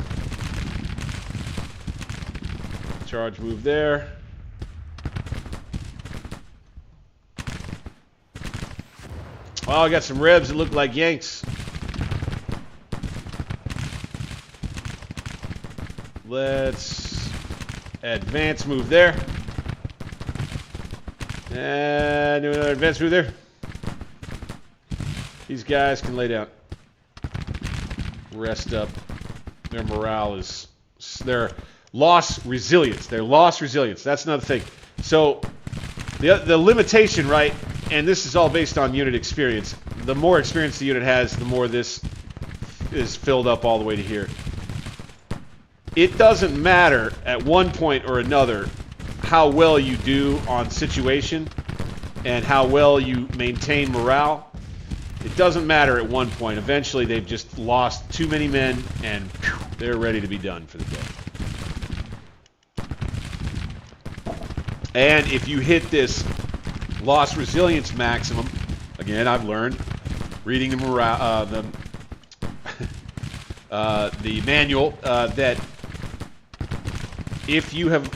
Charge move there. Oh, I got some rebs that look like Yanks. Let's advance move there. And do another advance move there. These guys can lay down. Rest up. Their morale is... Their loss resilience. Their loss resilience. That's another thing. So, the limitation, right, and this is all based on unit experience. The more experience the unit has, the more this is filled up all the way to here. It doesn't matter at one point or another how well you do on situation and how well you maintain morale. It doesn't matter at one point. Eventually, they've just lost too many men, and they're ready to be done for the day. And if you hit this loss resilience maximum, again, I've learned, reading the morale, the manual, that if you have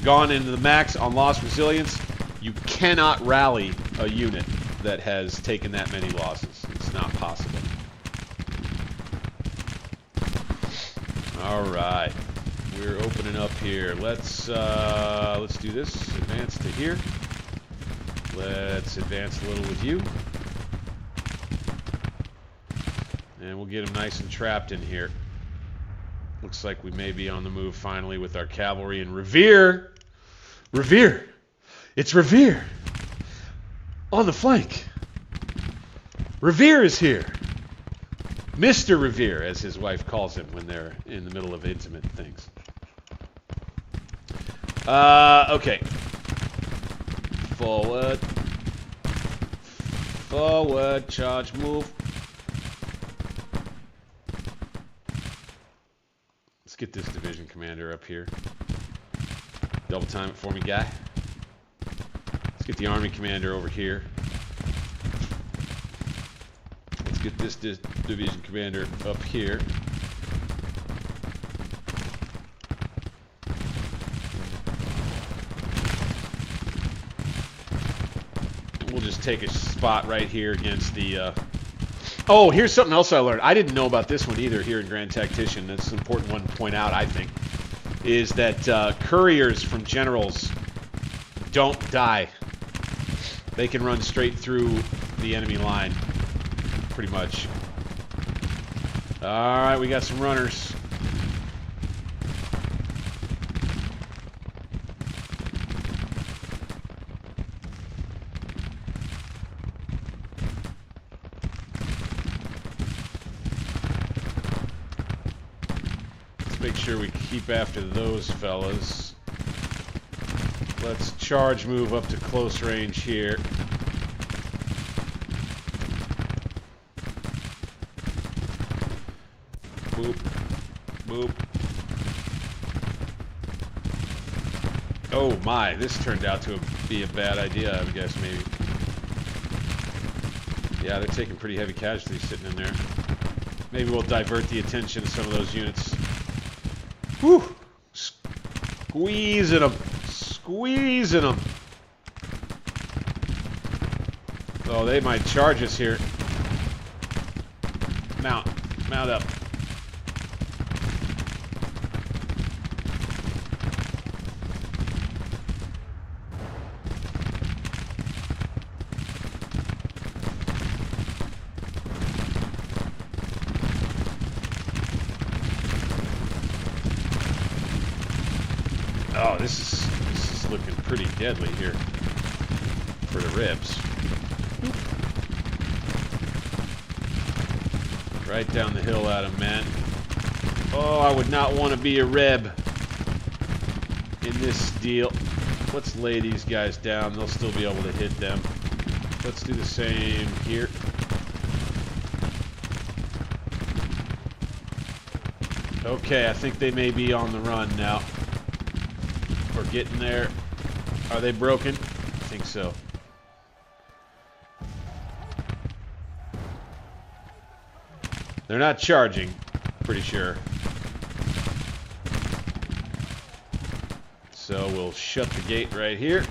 gone into the max on loss resilience, you cannot rally a unit that has taken that many losses. It's not possible. All right, we're opening up here. Let's do this. Advance to here. Let's advance a little with you, and we'll get them nice and trapped in here. Looks like we may be on the move finally with our cavalry and Revere. Revere. It's Revere. On the flank. Revere is here. Mr. Revere, as his wife calls him when they're in the middle of intimate things. Okay. Forward. Forward. Charge move. Let's get this division commander up here. Double time it for me, guy. Let's get the army commander over here. Let's get this division commander up here. we'll just take a spot right here against the... Oh, here's something else I learned. I didn't know about this one either here in Grand Tactician. That's an important one to point out, I think. Is that couriers from generals don't die. They can run straight through the enemy line, pretty much. Alright, we got some runners. Let's make sure we keep after those fellas. Let's charge move up to close range here. Boop. Boop. Oh my, this turned out to be a bad idea, I guess, maybe. Yeah, they're taking pretty heavy casualties sitting in there. Maybe we'll divert the attention of some of those units. Whew! Squeezing them. Squeezing them. Oh, they might charge us here. Mount. Mount up. Oh, this is looking pretty deadly here for the ribs. Right down the hill at him, man. Oh, I would not want to be a reb in this deal. Let's lay these guys down. They'll still be able to hit them. Let's do the same here. Okay, I think they may be on the run now. We're getting there. Are they broken? I think so. They're not charging, pretty sure. So we'll shut the gate right here.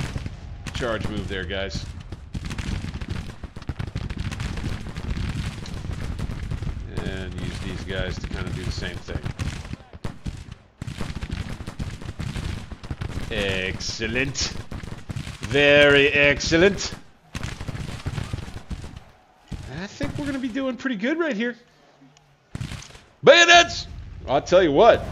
Charge move there, guys. And use these guys to kind of do the same thing. Excellent. Very excellent. I think we're going to be doing pretty good right here. Bayonets! I'll tell you what.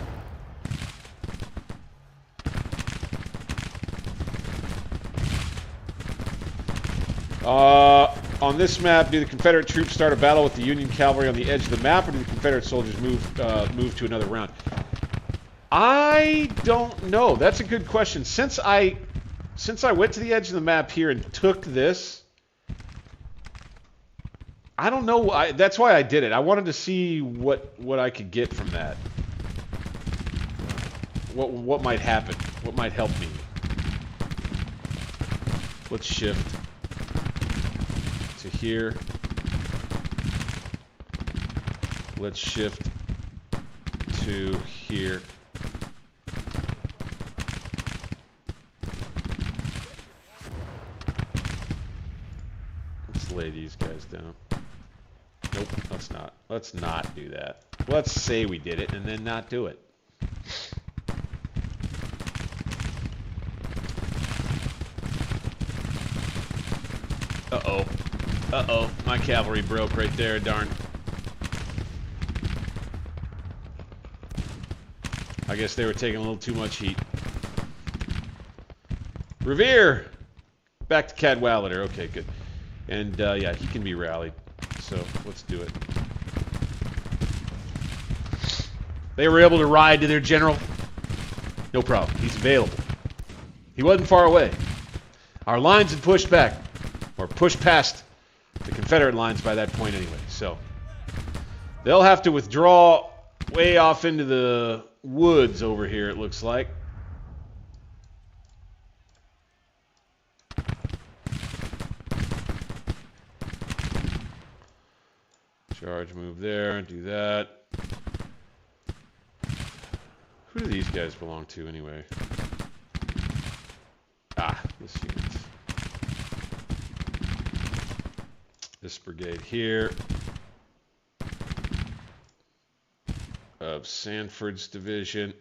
On this map, do the Confederate troops start a battle with the Union cavalry on the edge of the map, or do the Confederate soldiers move to another round? I don't know. That's a good question. Since I went to the edge of the map here and took this, I don't know. That's why I did it. I wanted to see what I could get from that. What might happen? What might help me? Let's shift to here. Let's shift to here. Let's lay these guys down. Nope, let's not. Let's not do that. Let's say we did it and then not do it. Uh-oh. Uh-oh. My cavalry broke right there, darn. I guess they were taking a little too much heat. Revere! Back to Cadwallader. Okay, good. And, yeah, he can be rallied. So, let's do it. They were able to ride to their general. No problem. He's available. He wasn't far away. Our lines had pushed back. Or pushed past the Confederate lines by that point anyway. So, they'll have to withdraw way off into the woods over here, it looks like. Charge move there, do that. Who do these guys belong to anyway? Ah, this unit. this brigade here of Sanford's division.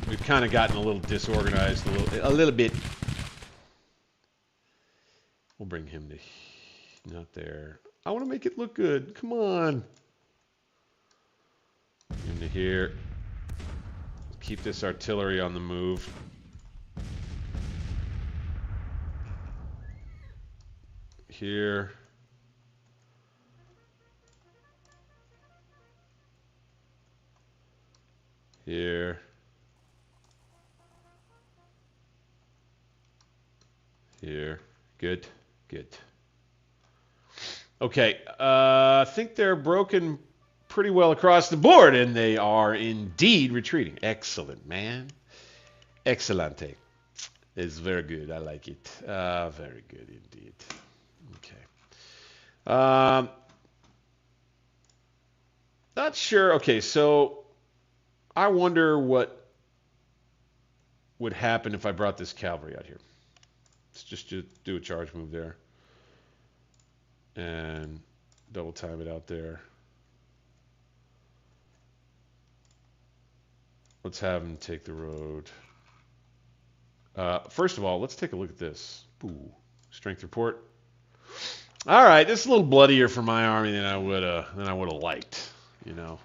We've kind of gotten a little disorganized, a little bit. We'll bring him to not there. I want to make it look good. Come on. Into here. Keep this artillery on the move. Here. Here. Here. Good. Good. Okay. I think they're broken pretty well across the board, and they are indeed retreating. Excellent, man. Excellente. It's very good. I like it. Very good indeed. Okay. Not sure. Okay, so I wonder what would happen if I brought this cavalry out here. Let's just do a charge move there. And double time it out there. Let's have him take the road. First of all, let's take a look at this. Ooh, strength report. All right, this is a little bloodier for my army than I would have liked. You know,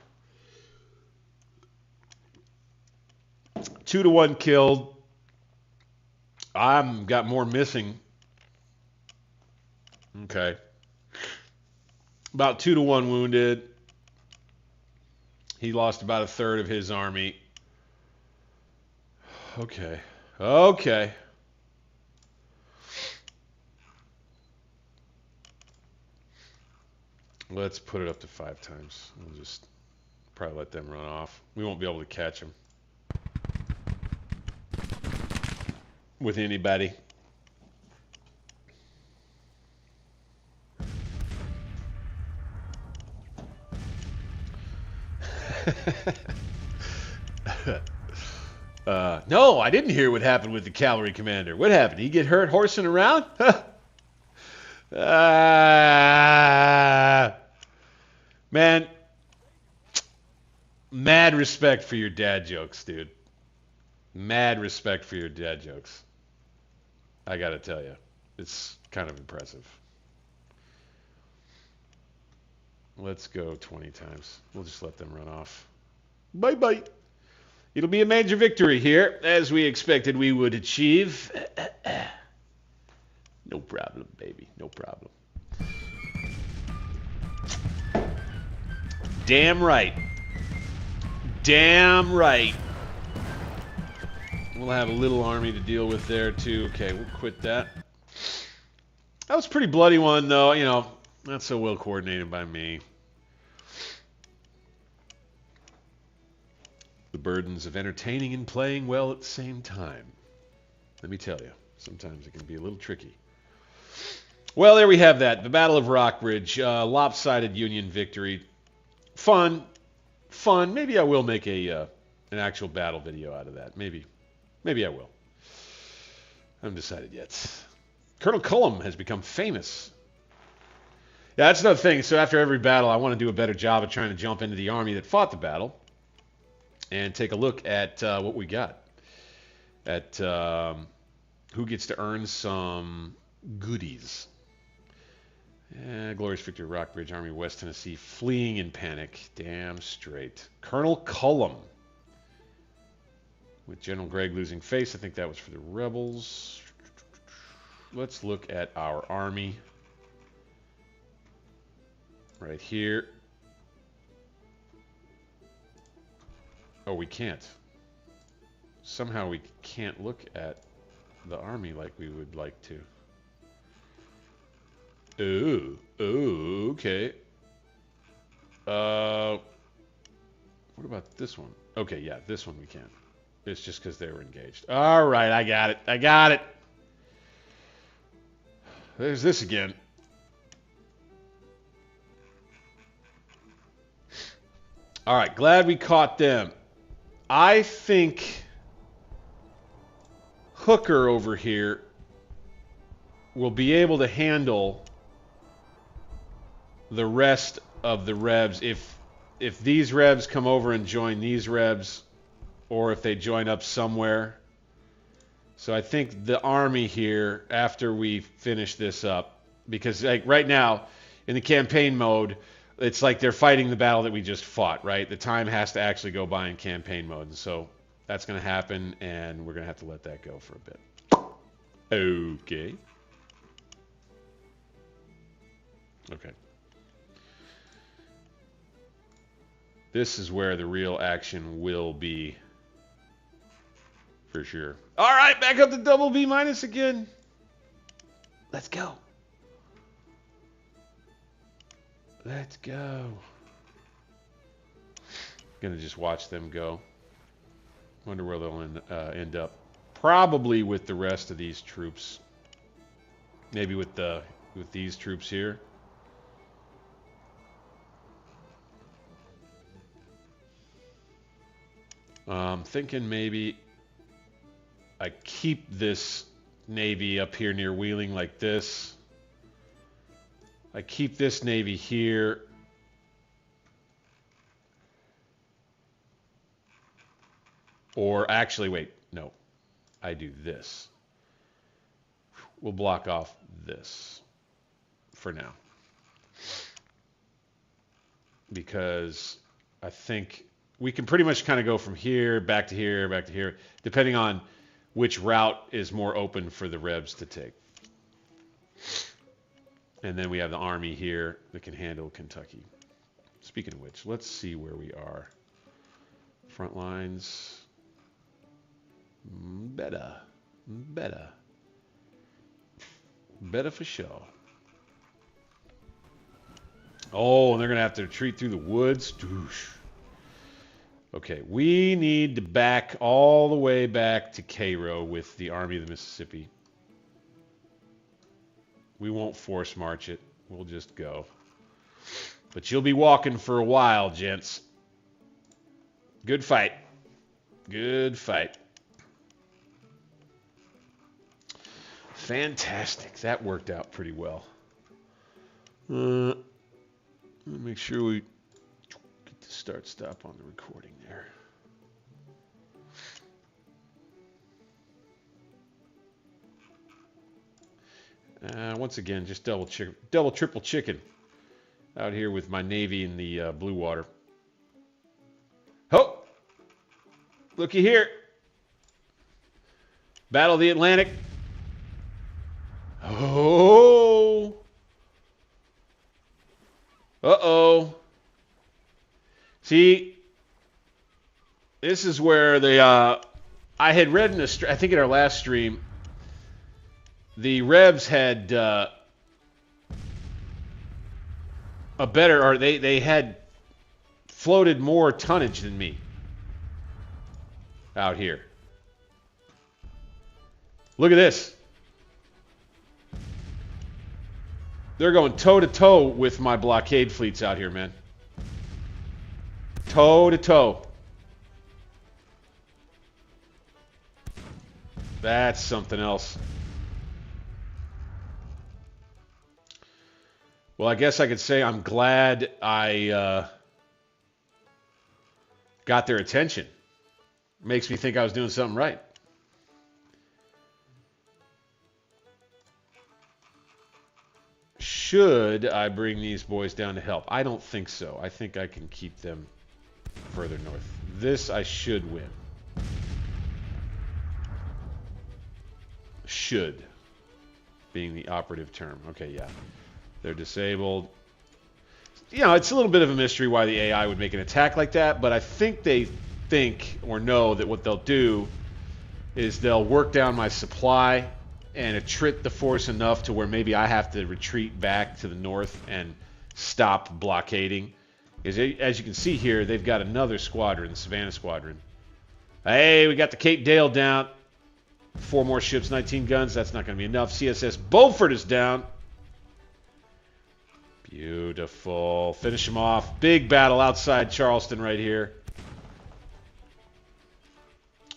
2-to-1 killed. I'm got more missing. Okay, about 2-to-1 wounded. He lost about a third of his army. Okay. Okay. Let's put it up to 5 times. We'll just probably let them run off. We won't be able to catch them with anybody. No, I didn't hear what happened with the cavalry commander. What happened? Did he get hurt horsing around? Man, mad respect for your dad jokes, dude. Mad respect for your dad jokes. I gotta tell you, it's kind of impressive. Let's go 20 times. We'll just let them run off. Bye-bye. It'll be a major victory here, as we expected we would achieve. No problem, baby. No problem. Damn right. Damn right. We'll have a little army to deal with there, too. Okay, we'll quit that. That was a pretty bloody one, though. You know, not so well coordinated by me. The burdens of entertaining and playing well at the same time. Let me tell you, sometimes it can be a little tricky. Well, there we have that. The Battle of Rockbridge. Lopsided Union victory. Fun. Fun. Maybe I will make an actual battle video out of that. Maybe I will. I haven't decided yet. Colonel Cullum has become famous. Yeah, that's another thing. So after every battle, I want to do a better job of trying to jump into the army that fought the battle and take a look at what we got. At who gets to earn some goodies. Glorious victory, Rockbridge, Army of West Tennessee, fleeing in panic. Damn straight. Colonel Cullum. With General Gregg losing face. I think that was for the rebels. Let's look at our army. Right here. Oh, we can't. Somehow we can't look at the army like we would like to. Oh, okay. What about this one? Okay, yeah, this one we can. It's just because they were engaged. All right, I got it. I got it. There's this again. All right, glad we caught them. I think Hooker over here will be able to handle the rest of the revs if these revs come over and join these revs, or if they join up somewhere. So I think the army here, after we finish this up, because like right now in the campaign mode, it's like they're fighting the battle that we just fought, right? The time has to actually go by in campaign mode. And so that's going to happen, and we're going to have to let that go for a bit. Okay. Okay. This is where the real action will be. For sure. All right, back up to double B minus again. Let's go. Let's go. Gonna just watch them go. Wonder where they'll end up. Probably with the rest of these troops. Maybe with these troops here. Thinking maybe I keep this navy up here near Wheeling like this. I keep this navy here. Or actually, wait, no. I do this. We'll block off this for now. Because I think we can pretty much kind of go from here, back to here, back to here, depending on which route is more open for the Revs to take. And then we have the army here that can handle Kentucky. Speaking of which, let's see where we are. Front lines. Better. Better. Better for sure. Oh, and they're going to have to retreat through the woods. Doosh. Okay, we need to back all the way back to Cairo with the Army of the Mississippi. We won't force march it. We'll just go. But you'll be walking for a while, gents. Good fight. Good fight. Fantastic. That worked out pretty well. Make sure we get the start stop on the recording there. Once again, just double, triple chicken out here with my Navy in the blue water. Oh, looky here. Battle of the Atlantic. Oh. Uh-oh. See, this is where the I had read in I think in our last stream, the Revs had a better, or they had floated more tonnage than me out here. Look at this. They're going toe-to-toe with my blockade fleets out here, man. Toe-to-toe. That's something else. Well, I guess I could say I'm glad I got their attention. Makes me think I was doing something right. Should I bring these boys down to help? I don't think so. I think I can keep them further north. This I should win. Should being the operative term. Okay, yeah. They're disabled. You know, it's a little bit of a mystery why the AI would make an attack like that, but I think they think or know that what they'll do is they'll work down my supply and attrit the force enough to where maybe I have to retreat back to the north and stop blockading. As you can see here, they've got another squadron, the Savannah Squadron. Hey, we got the Cape Dale down. 4 more ships, 19 guns. That's not going to be enough. CSS Beaufort is down. Beautiful. Finish him off. Big battle outside Charleston right here.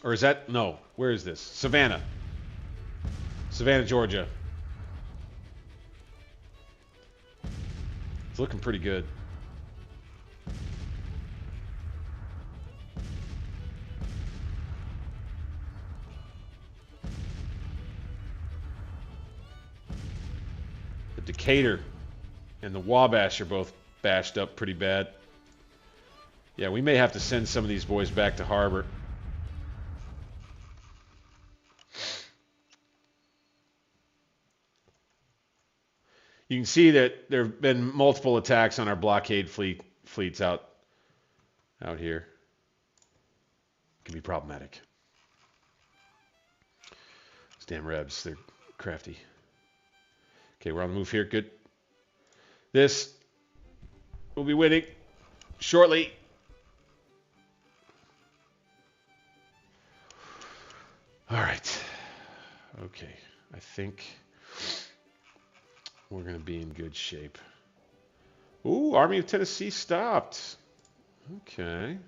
Or is that... No. Where is this? Savannah. Savannah, Georgia. It's looking pretty good. The Decatur and the Wabash are both bashed up pretty bad. Yeah, we may have to send some of these boys back to harbor. You can see that there have been multiple attacks on our blockade fleets out here. It can be problematic. These damn Rebs, they're crafty. Okay, we're on the move here. Good. This will be winning shortly. All right. Okay, I think we're going to be in good shape. Ooh, Army of Tennessee stopped. Okay.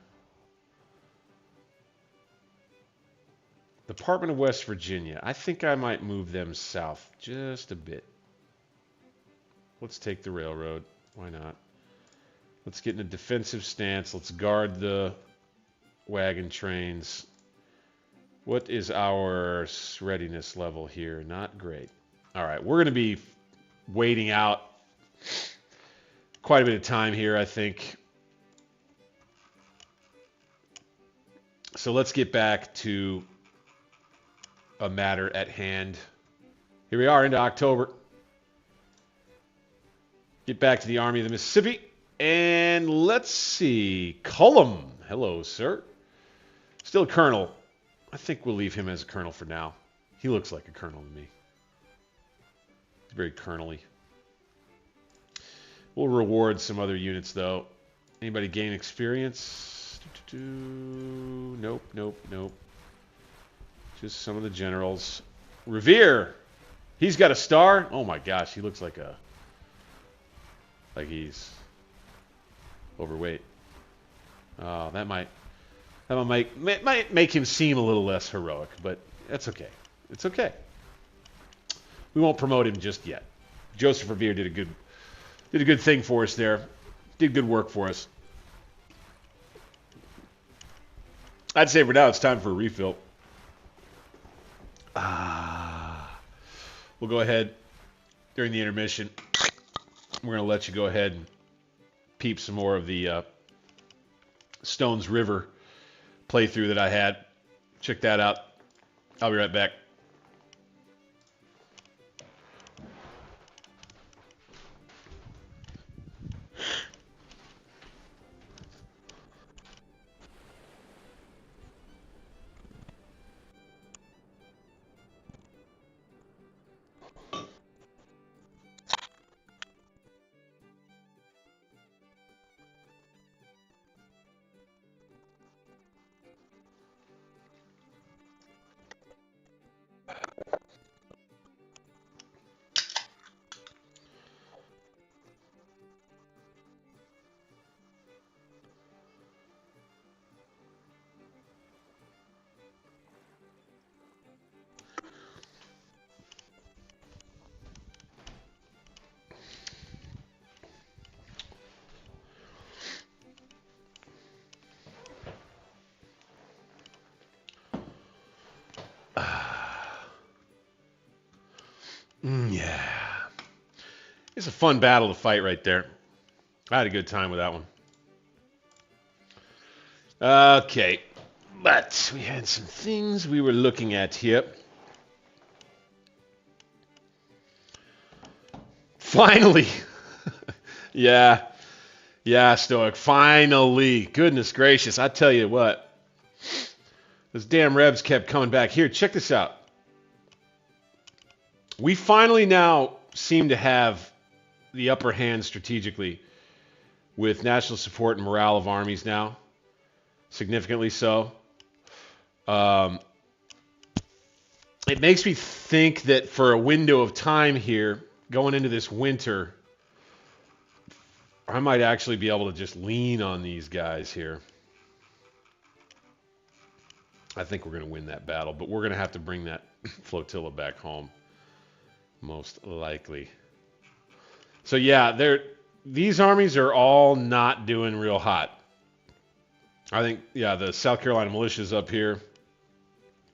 Department of West Virginia. I think I might move them south just a bit. Let's take the railroad. Why not? Let's get in a defensive stance. Let's guard the wagon trains. What is our readiness level here? Not great. All right, we're going to be waiting out quite a bit of time here, I think. So let's get back to a matter at hand. Here we are into October. Get back to the Army of the Mississippi. And let's see. Cullum. Hello, sir. Still a colonel. I think we'll leave him as a colonel for now. He looks like a colonel to me. He's very colonel-y. We'll reward some other units, though. Anybody gain experience? Nope, nope, nope. Just some of the generals. Revere. He's got a star. Oh my gosh, he looks like he's overweight. Oh, that might make him seem a little less heroic, but that's okay. It's okay. We won't promote him just yet. Joseph Revere did a good thing for us there. Did good work for us. I'd say for now it's time for a refill. We'll go ahead during the intermission. We're going to let you go ahead and peep some more of the Stones River playthrough that I had. Check that out. I'll be right back. Yeah. It's a fun battle to fight right there. I had a good time with that one. Okay. But we had some things we were looking at here. Finally. Yeah. Yeah, Stoic. Finally. Goodness gracious. I tell you what. Those damn Rebs kept coming back. Here, check this out. We finally now seem to have the upper hand strategically with national support and morale of armies now. Significantly so. It makes me think that for a window of time here, going into this winter, I might actually be able to just lean on these guys here. I think we're going to win that battle, but we're going to have to bring that flotilla back home, most likely. So yeah, these armies are all not doing real hot. I think, yeah, the South Carolina militias up here,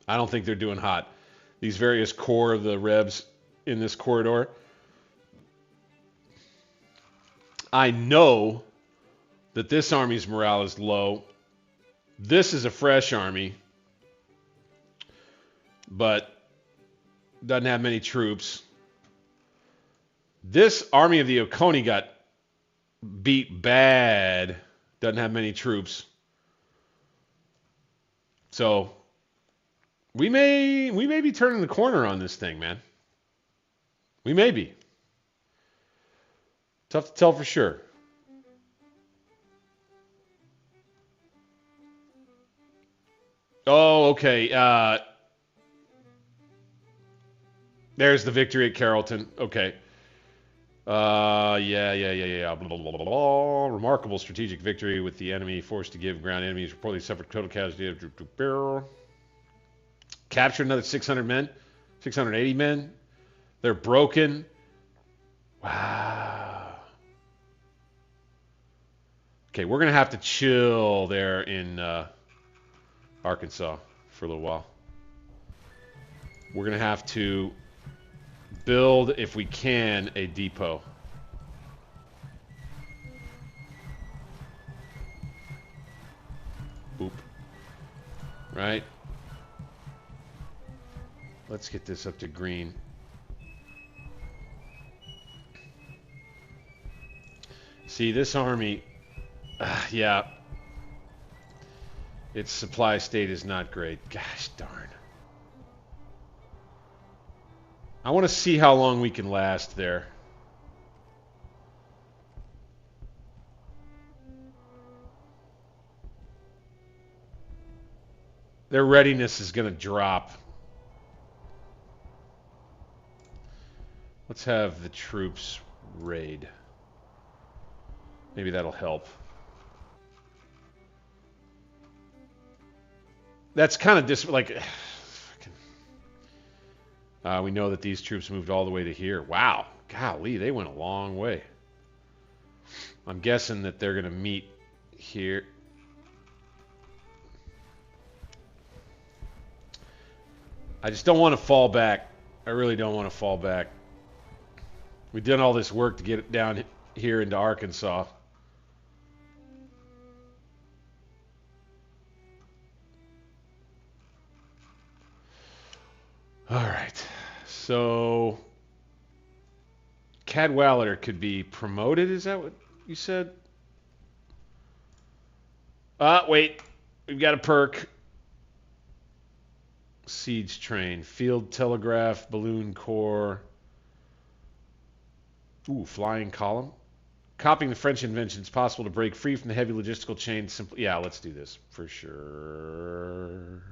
I don't think they're doing hot. These various corps of the Rebs in this corridor. I know that this army's morale is low. This is a fresh army, but doesn't have many troops. This army of the Oconee got beat bad. Doesn't have many troops. So we may be turning the corner on this thing, man. We may be. Tough to tell for sure. Oh, okay. There's the victory at Carrollton. Okay. Yeah. Blah, blah, blah, blah, blah. Remarkable strategic victory with the enemy forced to give ground. Enemies reportedly suffered total casualty. Captured another 600 men, 680 men. They're broken. Wow. Okay, we're gonna have to chill there in Arkansas for a little while. We're gonna have to build, if we can, a depot. Boop. Right. Let's get this up to green. See, this army, yeah, its supply state is not great. Gosh darn. I want to see how long we can last there. Their readiness is going to drop. Let's have the troops raid. Maybe that'll help. That's kind of like... we know that these troops moved all the way to here. Wow. Golly, they went a long way. I'm guessing that they're going to meet here. I just don't want to fall back. I really don't want to fall back. We've done all this work to get it down here into Arkansas. All right. So Cadwalader could be promoted. Is that what you said? Wait. We've got a perk. Siege train. Field telegraph. Balloon corps. Ooh, flying column. Copying the French invention, it's possible to break free from the heavy logistical chain. Yeah, let's do this for sure.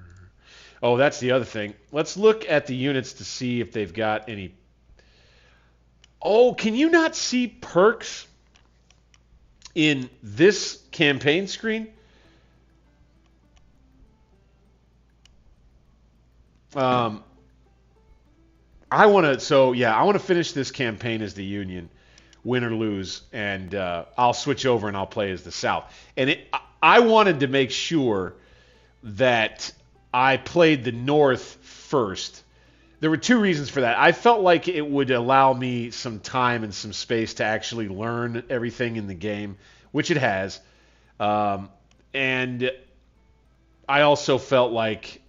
Oh, that's the other thing. Let's look at the units to see if they've got any. Oh, can you not see perks in this campaign screen? I want to finish this campaign as the Union, win or lose, and I'll switch over and I'll play as the South. And I wanted to make sure that I played the North first. There were two reasons for that. I felt like it would allow me some time and some space to actually learn everything in the game, which it has. And I also felt like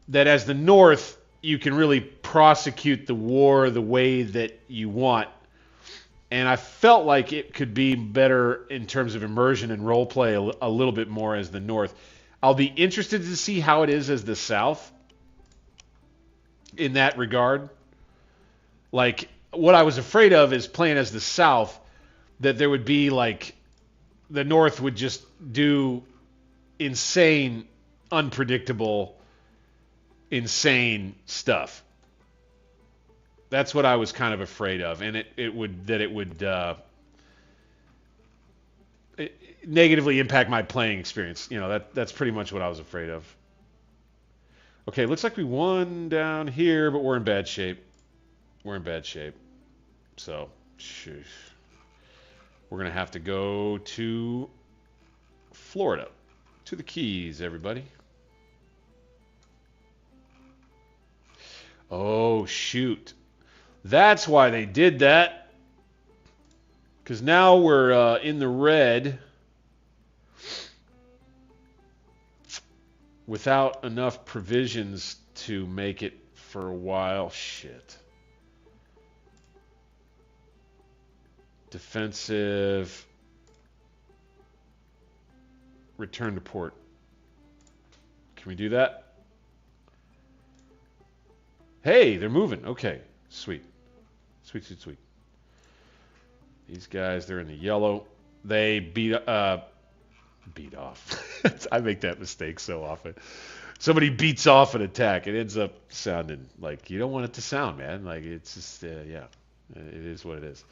that as the North, you can really prosecute the war the way that you want. And I felt like it could be better in terms of immersion and role play a little bit more as the North. I'll be interested to see how it is as the South in that regard. Like, what I was afraid of is playing as the South, that there would be like the North would just do insane, unpredictable, insane stuff. That's what I was kind of afraid of, and it would negatively impact my playing experience. You know, that's pretty much what I was afraid of. Okay, looks like we won down here, but we're in bad shape. We're in bad shape. So, sheesh. we're going to have to go to Florida. To the Keys, everybody. Oh, shoot. That's why they did that. Because now we're in the red without enough provisions to make it for a while. Shit. Defensive. Return to port. Can we do that? Hey, they're moving. Okay, sweet. Sweet, sweet, sweet. These guys, they're in the yellow. They beat off. I make that mistake so often. Somebody beats off an attack. It ends up sounding like you don't want it to sound, man. Like it's just, yeah, it is what it is.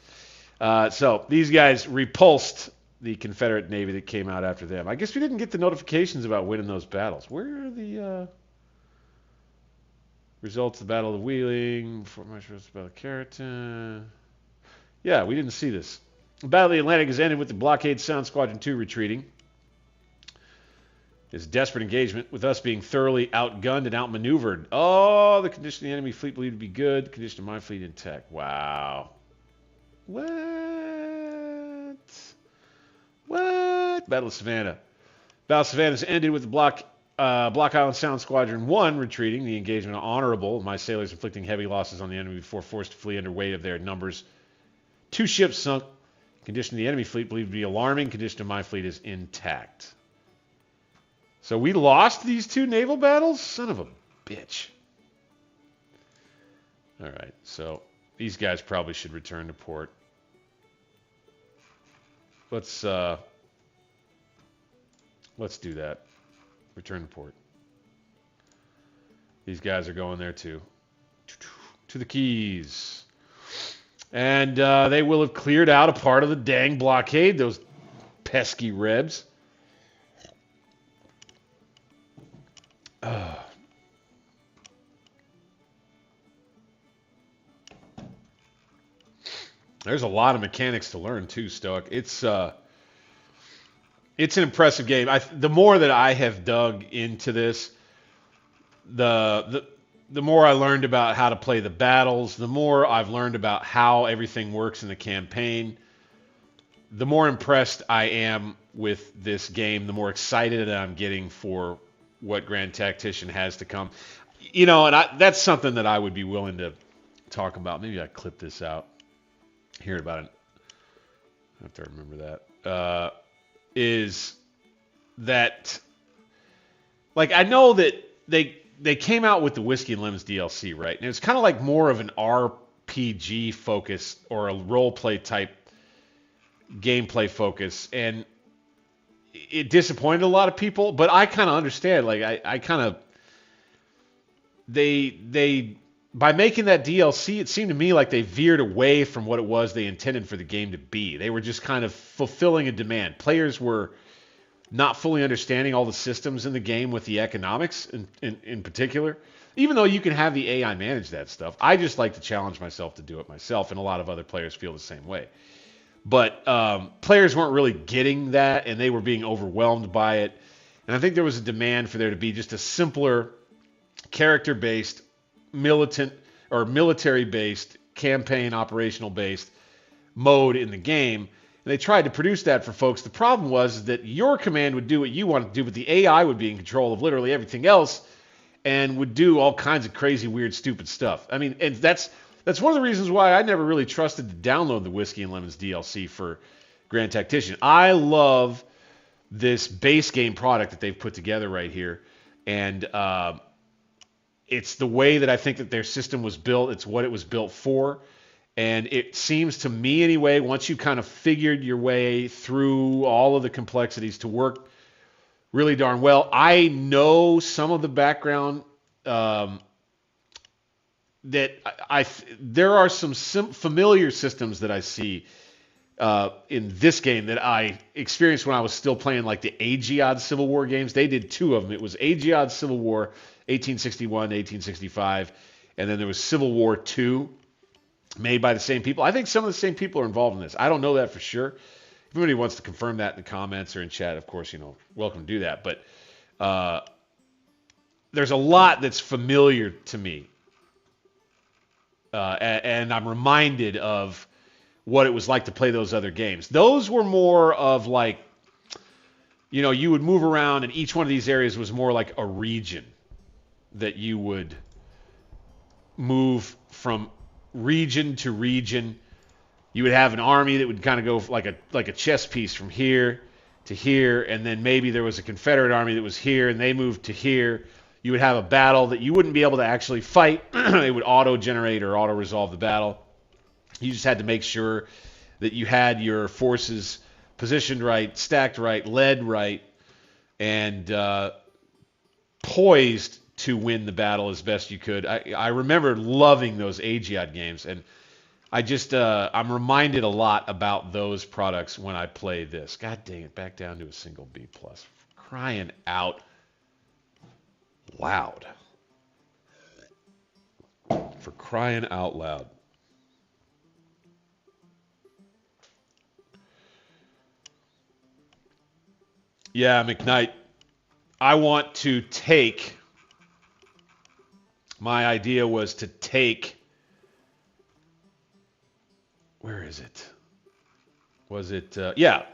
So these guys repulsed the Confederate Navy that came out after them. I guess we didn't get the notifications about winning those battles. Where are the results of the Battle of Wheeling, Fort Marshall, Battle of Carrollton? Yeah, we didn't see this. The Battle of the Atlantic has ended with the Blockade Sound Squadron 2 retreating. It's a desperate engagement with us being thoroughly outgunned and outmaneuvered. Oh, the condition of the enemy fleet believed to be good. The condition of my fleet intact. Wow. What? Battle of Savannah. Battle of Savannah has ended with the Block Island Sound Squadron 1 retreating. The engagement honorable. My sailors inflicting heavy losses on the enemy before forced to flee under weight of their numbers. 2 ships sunk. Condition of the enemy fleet believed to be alarming. Condition of my fleet is intact. So we lost these 2 naval battles? Son of a bitch. All right, so these guys probably should return to port. Let's do that. Return to port. These guys are going there too. To the Keys. And they will have cleared out a part of the dang blockade, those pesky Rebs. There's a lot of mechanics to learn too, Stoic. It's an impressive game. The more that I have dug into this, the more I learned about how to play the battles, the more I've learned about how everything works in the campaign, the more impressed I am with this game, the more excited I'm getting for what Grand Tactician has to come. You know, and that's something that I would be willing to talk about. Maybe I clip this out. Hear about it. I have to remember that. Is that, like, I know that they came out with the Whiskey and Lemons DLC, right? And it was kind of like more of an RPG focus or a role play type gameplay focus, and it disappointed a lot of people. But I kind of understand. Like, I kind of they by making that DLC, it seemed to me like they veered away from what it was they intended for the game to be. They were just kind of fulfilling a demand. Players were not fully understanding all the systems in the game with the economics in particular. Even though you can have the AI manage that stuff, I just like to challenge myself to do it myself, and a lot of other players feel the same way. But players weren't really getting that, and they were being overwhelmed by it. And I think there was a demand for there to be just a simpler, character-based, militant or military-based, campaign operational-based mode in the game. And they tried to produce that for folks. The problem was that your command would do what you wanted to do, but the AI would be in control of literally everything else and would do all kinds of crazy, weird, stupid stuff. I mean, and that's one of the reasons why I never really trusted to download the Whiskey and Lemons DLC for Grand Tactician. I love this base game product that they've put together right here, and it's the way that I think that their system was built. It's what it was built for. And it seems to me anyway, once you kind of figured your way through all of the complexities, to work really darn well. I know some of the background that there are some familiar systems that I see in this game that I experienced when I was still playing like the AHG Civil War games. They did 2 of them. It was AHG Civil War 1861 to 1865, and then there was Civil War II, made by the same people. I think some of the same people are involved in this. I don't know that for sure, If anybody wants to confirm that in the comments or in chat, of course, welcome to do that. But there's a lot that's familiar to me. And I'm reminded of what it was like to play those other games. Those were more of like, you would move around, and each one of these areas was more like a region that you would move from region to region. You would have an army that would kind of go like a chess piece from here to here, and then maybe there was a Confederate army that was here, and they moved to here. You would have a battle that you wouldn't be able to actually fight. It would auto-generate or auto-resolve the battle. You just had to make sure that you had your forces positioned right, stacked right, led right, and poised to win the battle as best you could. I remember loving those AHG games, and I'm reminded a lot about those products when I play this. God dang it, back down to a single B+. Crying out loud. For crying out loud. Yeah, McKnight. I want to take... My idea was to take... Where is it? Was it... yeah,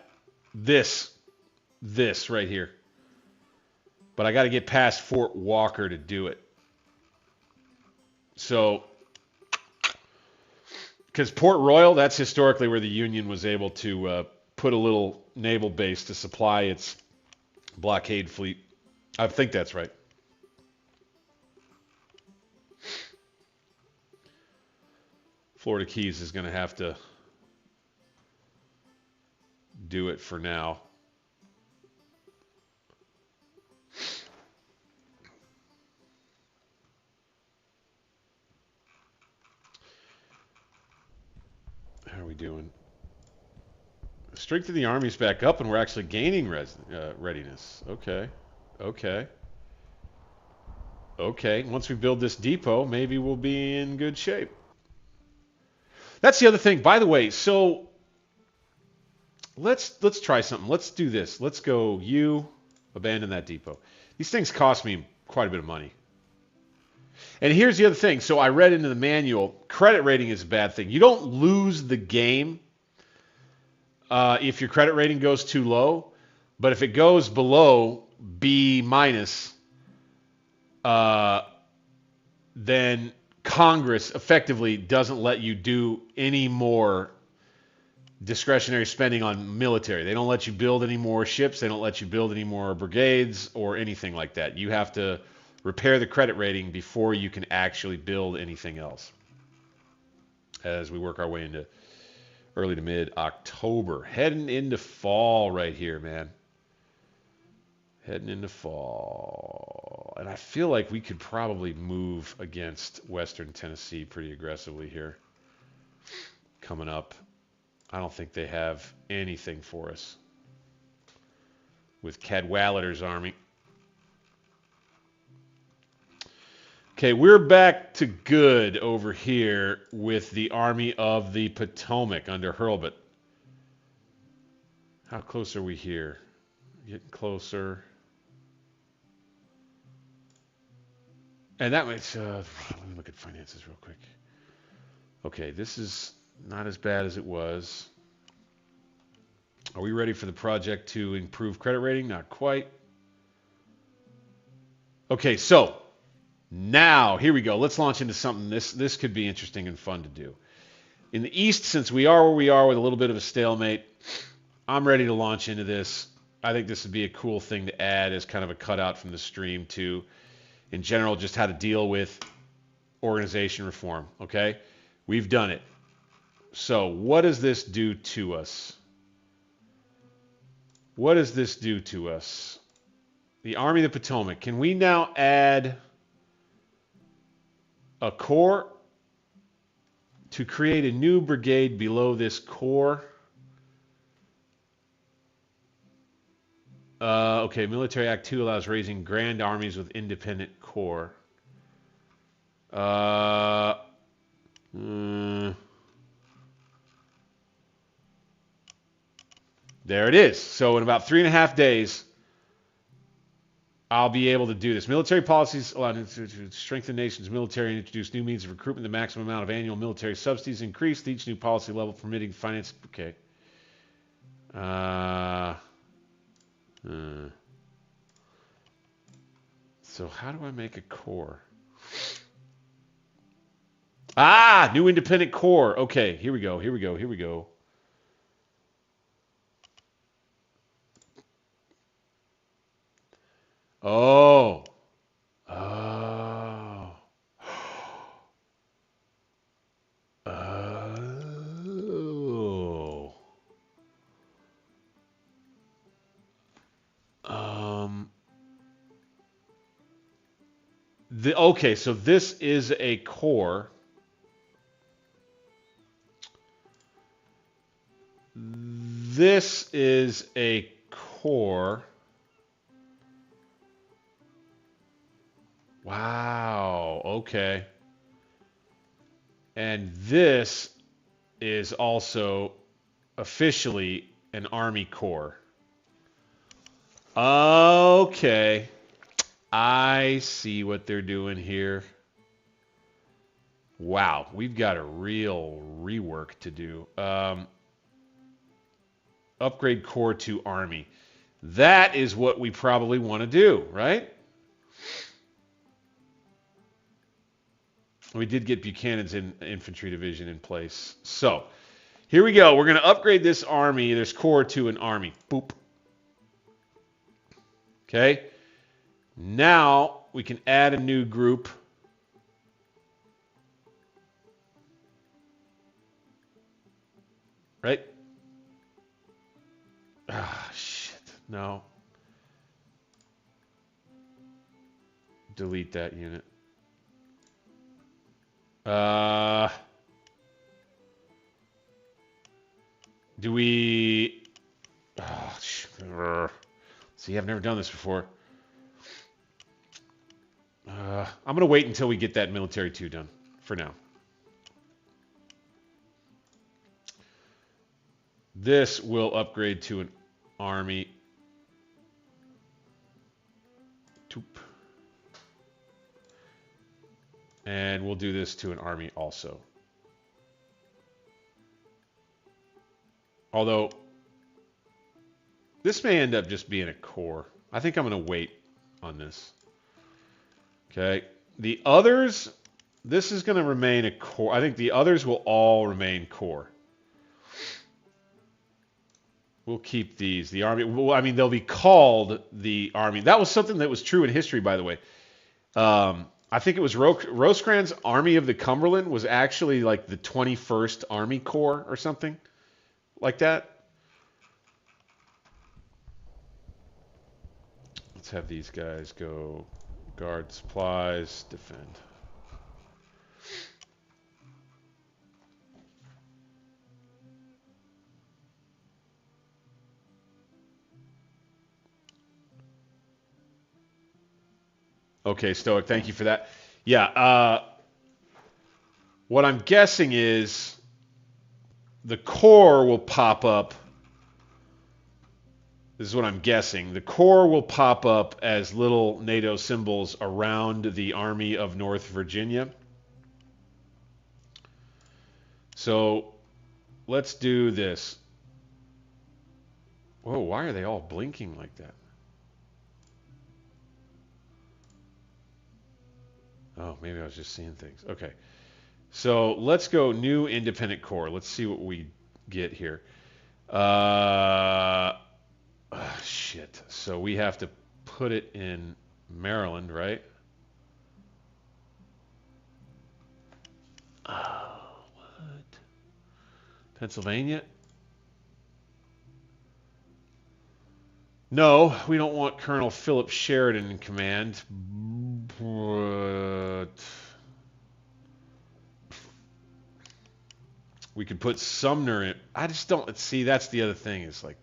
this right here. But I got to get past Fort Walker to do it. So, because Port Royal, that's historically where the Union was able to put a little naval base to supply its blockade fleet. I think that's right. Florida Keys is going to have to do it for now. How are we doing? The strength of the army's back up, and we're actually gaining readiness. Okay. Once we build this depot, maybe we'll be in good shape. That's the other thing. By the way, so let's try something. Let's do this. Let's go abandon that depot. These things cost me quite a bit of money. And here's the other thing. So I read into the manual, credit rating is a bad thing. You don't lose the game if your credit rating goes too low, but if it goes below B-, then Congress effectively doesn't let you do any more discretionary spending on military. They don't let you build any more ships. They don't let you build any more brigades or anything like that. You have to repair the credit rating before you can actually build anything else. As we work our way into early to mid-October. Heading into fall right here, man. Heading into fall. And I feel like we could probably move against Western Tennessee pretty aggressively here. Coming up. I don't think they have anything for us. With Cadwallader's army. Okay, we're back to good over here with the Army of the Potomac under Hurlbut. How close are we here? Getting closer. And that makes, let me look at finances real quick. Okay, this is not as bad as it was. Are we ready for the project to improve credit rating? Not quite. Okay, so now, here we go. Let's launch into something. This could be interesting and fun to do. In the East, since we are where we are with a little bit of a stalemate, I'm ready to launch into this. I think this would be a cool thing to add as kind of a cutout from the stream to, in general, just how to deal with organization reform, okay? We've done it. So what does this do to us? What does this do to us? The Army of the Potomac. Can we now add a corps to create a new brigade below this corps? Okay, Military Act 2 allows raising grand armies with independent corps. There it is. So in about 3.5 days, I'll be able to do this. Military policies allow to strengthen the nation's military and introduce new means of recruitment. The maximum amount of annual military subsidies increased. Each new policy level permitting finance. Okay. So how do I make a core? Ah, new independent core. Okay, here we go. Here we go. Here we go. Oh. Oh. Oh. Okay, so this is a core. This is a core. Wow, okay. And this is also officially an Army Corps. Okay. I see what they're doing here. Wow, we've got a real rework to do. Upgrade Corps to Army. That is what we probably want to do, right? We did get Buchanan's infantry division in place. So, here we go. We're going to upgrade this army, this corps, to an army. Boop. Okay. Now, we can add a new group. Right? Ah, shit. No. Delete that unit. Do we... see, I've never done this before. I'm going to wait until we get that military 2 done for now. This will upgrade to an army. Toop. And we'll do this to an army also. Although, this may end up just being a core. I think I'm going to wait on this. Okay. The others, this is going to remain a core. I think the others will all remain core. We'll keep these. The army, well, I mean, they'll be called the army. That was something that was true in history, by the way. I think it was Rosecrans' Army of the Cumberland was actually like the 21st Army Corps or something like that. Let's have these guys go guard supplies, defend. Okay, Stoic, thank you for that. Yeah, what I'm guessing is the core will pop up. This is what I'm guessing. The core will pop up as little NATO symbols around the Army of North Virginia. So let's do this. Whoa, why are they all blinking like that? Oh, maybe I was just seeing things. Okay. So let's go new independent core. Let's see what we get here. Shit. So we have to put it in Maryland, right? Oh, what? Pennsylvania? No, we don't want Colonel Philip Sheridan in command. But we could put Sumner in. I just don't see. That's the other thing. Is like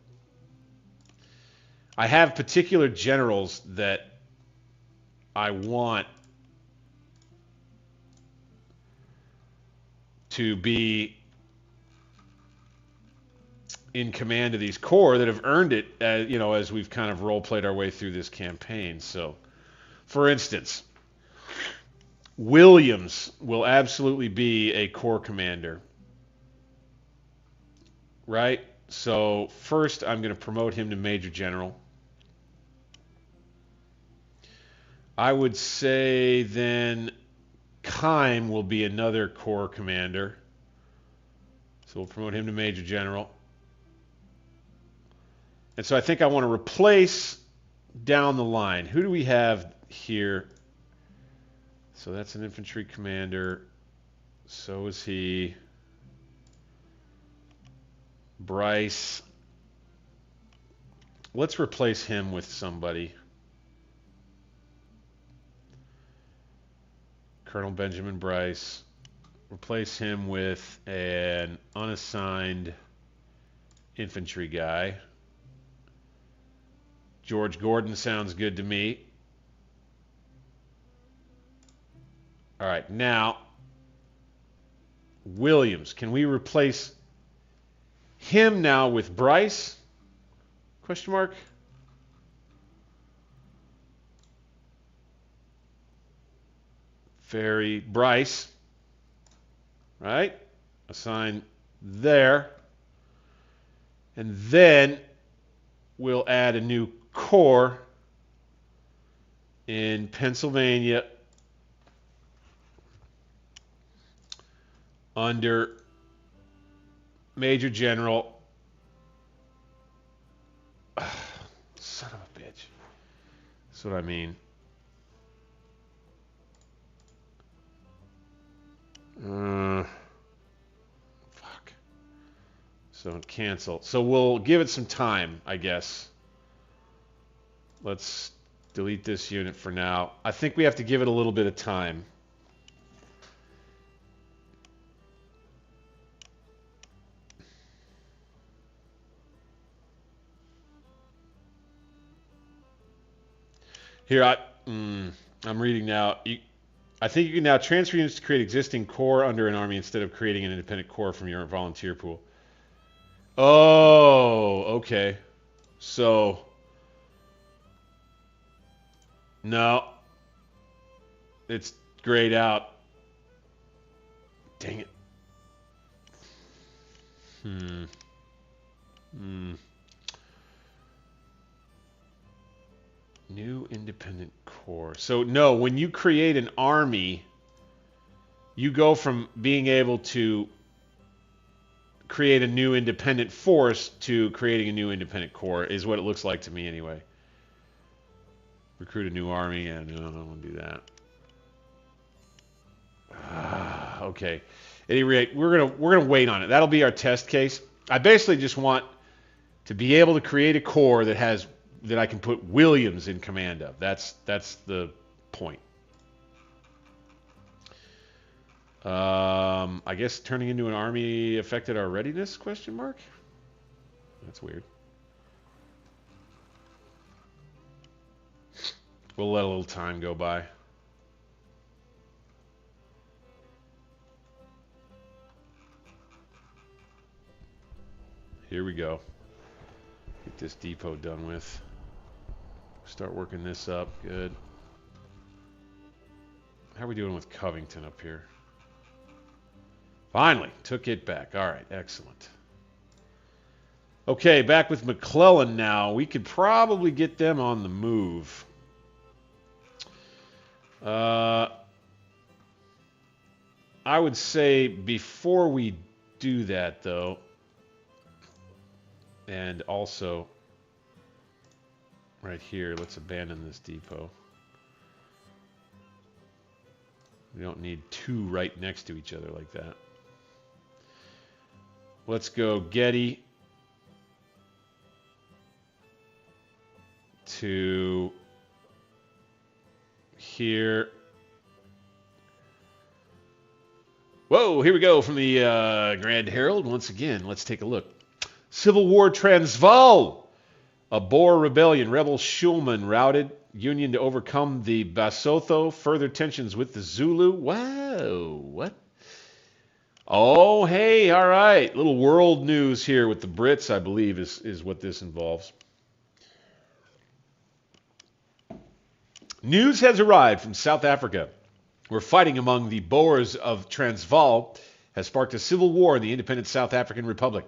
I have particular generals that I want to be in command of these corps that have earned it, you know, as we've kind of role-played our way through this campaign. So, for instance, Williams will absolutely be a corps commander, right? So first I'm going to promote him to Major General. I would say then Keim will be another corps commander. So we'll promote him to Major General. And so I think I want to replace down the line. Who do we have here? So that's an infantry commander. So is he. Bryce. Let's replace him with somebody. Colonel Benjamin Bryce. Replace him with an unassigned infantry guy. George Gordon sounds good to me. All right, now Williams. Can we replace him now with Bryce? Question mark. Bryce. Right? Assign there. And then we'll add a new corps in Pennsylvania under Major General. Son of a bitch. That's what I mean. Fuck. So cancel. So we'll give it some time, I guess. Let's delete this unit for now. I think we have to give it a little bit of time. Here, I'm reading now. I think you can now transfer units to create existing corps under an army instead of creating an independent corps from your volunteer pool. Oh, okay. So, no. It's grayed out. Dang it. New independent corps. So no, when you create an army, you go from being able to create a new independent force to creating a new independent corps, is what it looks like to me anyway. Recruit a new army, and no, I don't want to do that. Okay. At any rate, we're gonna wait on it. That'll be our test case. I basically just want to be able to create a corps that I can put Williams in command of. That's the point. I guess turning into an army affected our readiness? Question mark. That's weird. We'll let a little time go by. Here we go. Get this depot done with. Start working this up. Good. How are we doing with Covington up here? Finally, took it back. All right, excellent. Okay, back with McClellan now. We could probably get them on the move. I would say before we do that, though, and also right here, let's abandon this depot. We don't need two right next to each other like that. Let's go Getty to here. Whoa, here we go from the Grand Herald. Once again, let's take a look. Civil War Transvaal. A Boer rebellion. Rebel Schulman routed. Union to overcome the Basotho. Further tensions with the Zulu. Wow, what? Oh, hey, all right. Little world news here with the Brits, I believe, is what this involves. News has arrived from South Africa, where fighting among the Boers of Transvaal has sparked a civil war in the independent South African Republic.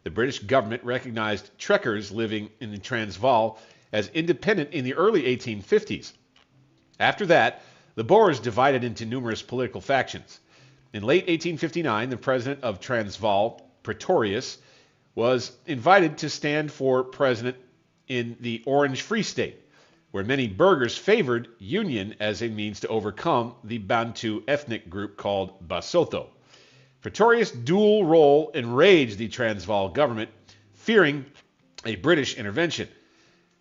The British government recognized trekkers living in the Transvaal as independent in the early 1850s. After that, the Boers divided into numerous political factions. In late 1859, the president of Transvaal, Pretorius, was invited to stand for president in the Orange Free State, where many burghers favored union as a means to overcome the Bantu ethnic group called Basotho. Pretorius' dual role enraged the Transvaal government, fearing a British intervention.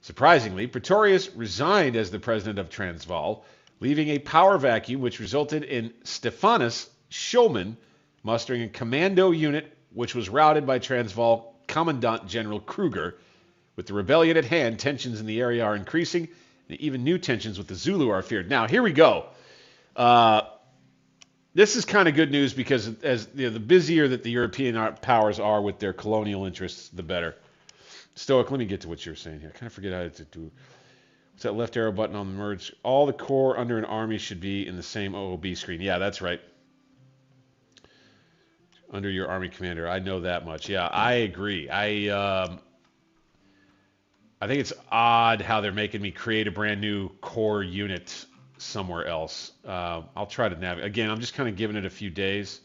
Surprisingly, Pretorius resigned as the president of Transvaal, leaving a power vacuum which resulted in Stephanus Showman mustering a commando unit which was routed by Transvaal Commandant General Kruger. With the rebellion at hand, tensions in the area are increasing, and even new tensions with the Zulu are feared. Now, here we go. This is kind of good news because as you know, the busier that the European powers are with their colonial interests, the better. Stoic, let me get to what you're saying here. I kind of forget how to do. What's that left arrow button on the merge? All the corps under an army should be in the same OOB screen. Yeah, that's right. Under your army commander. I know that much. Yeah, I agree. I think it's odd how they're making me create a brand new core unit somewhere else. I'll try to navigate. Again, I'm just kind of giving it a few days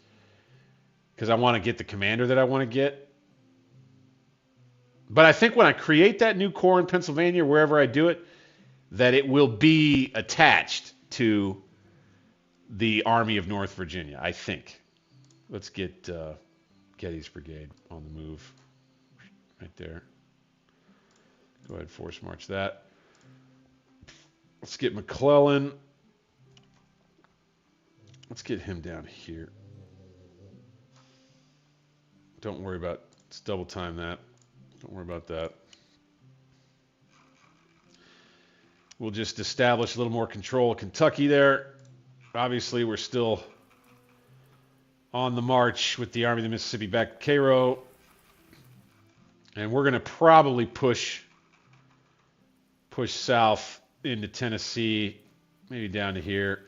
because I want to get the commander that I want to get. But I think when I create that new corps in Pennsylvania, wherever I do it, that it will be attached to the Army of North Virginia, I think. Let's get Getty's Brigade on the move right there. Go ahead, force march that. Let's get McClellan. Let's get him down here. Don't worry about, let's double time that. Don't worry about that. We'll just establish a little more control of Kentucky there. Obviously, we're still on the march with the Army of the Mississippi back to Cairo. And we're going to probably push south into Tennessee, maybe down to here.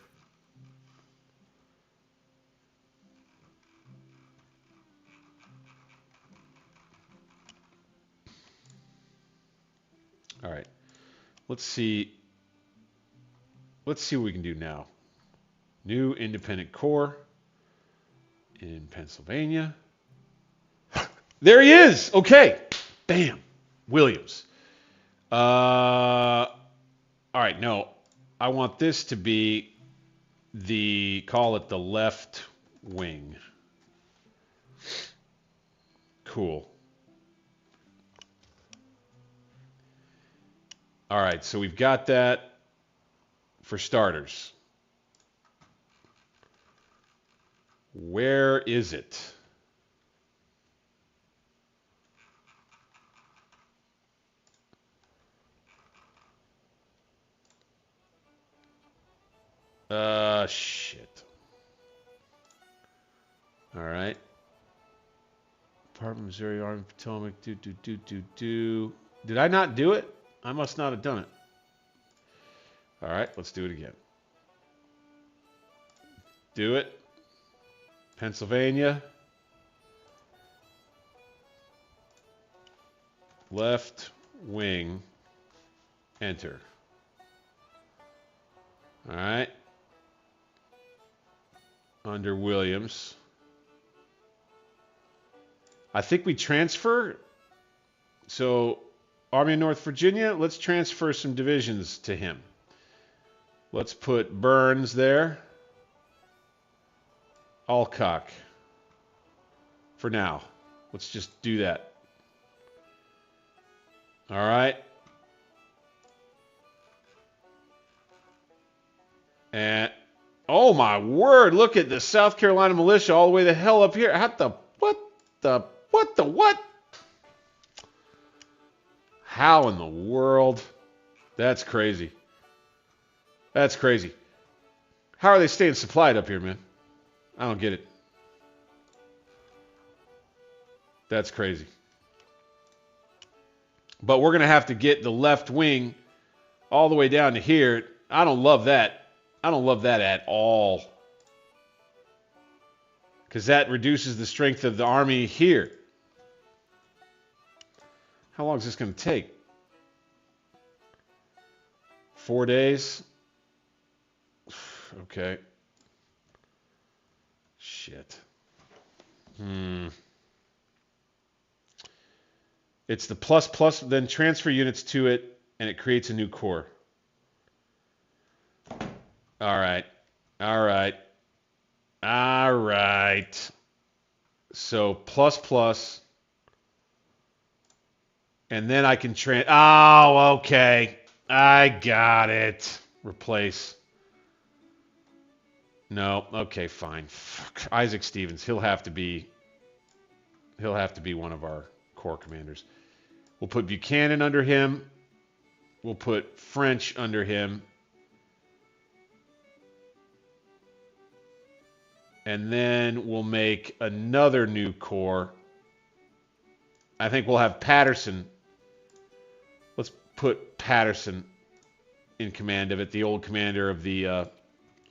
All right. Let's see what we can do now. New independent corps in Pennsylvania. There he is. Okay. Bam. Williams. All right. No, I want this to be call it the left wing. Cool. All right. So we've got that for starters. Where is it? Shit. All right. Department of Missouri Army Potomac. Did I not do it? I must not have done it. All right, let's do it again. Do it. Pennsylvania. Left wing. Enter. All right. Under Williams. I think we transfer. So, Army of North Virginia, let's transfer some divisions to him. Let's put Burns there. Alcock. For now. Let's just do that. All right. And, oh my word, look at the South Carolina militia all the way the hell up here. What? How in the world? That's crazy. That's crazy. How are they staying supplied up here, man? I don't get it. That's crazy. But we're going to have to get the left wing all the way down to here. I don't love that. I don't love that at all. Because that reduces the strength of the army here. How long is this going to take? 4 days? Okay. Shit. It's the plus, then transfer units to it, and it creates a new core. All right. So plus, and then I can oh, okay. I got it. Replace. No, okay, fine. Fuck. Isaac Stevens, he'll have to be one of our corps commanders. We'll put Buchanan under him. We'll put French under him. And then we'll make another new corps. I think we'll have Patterson. Let's put Patterson in command of it, the old commander of the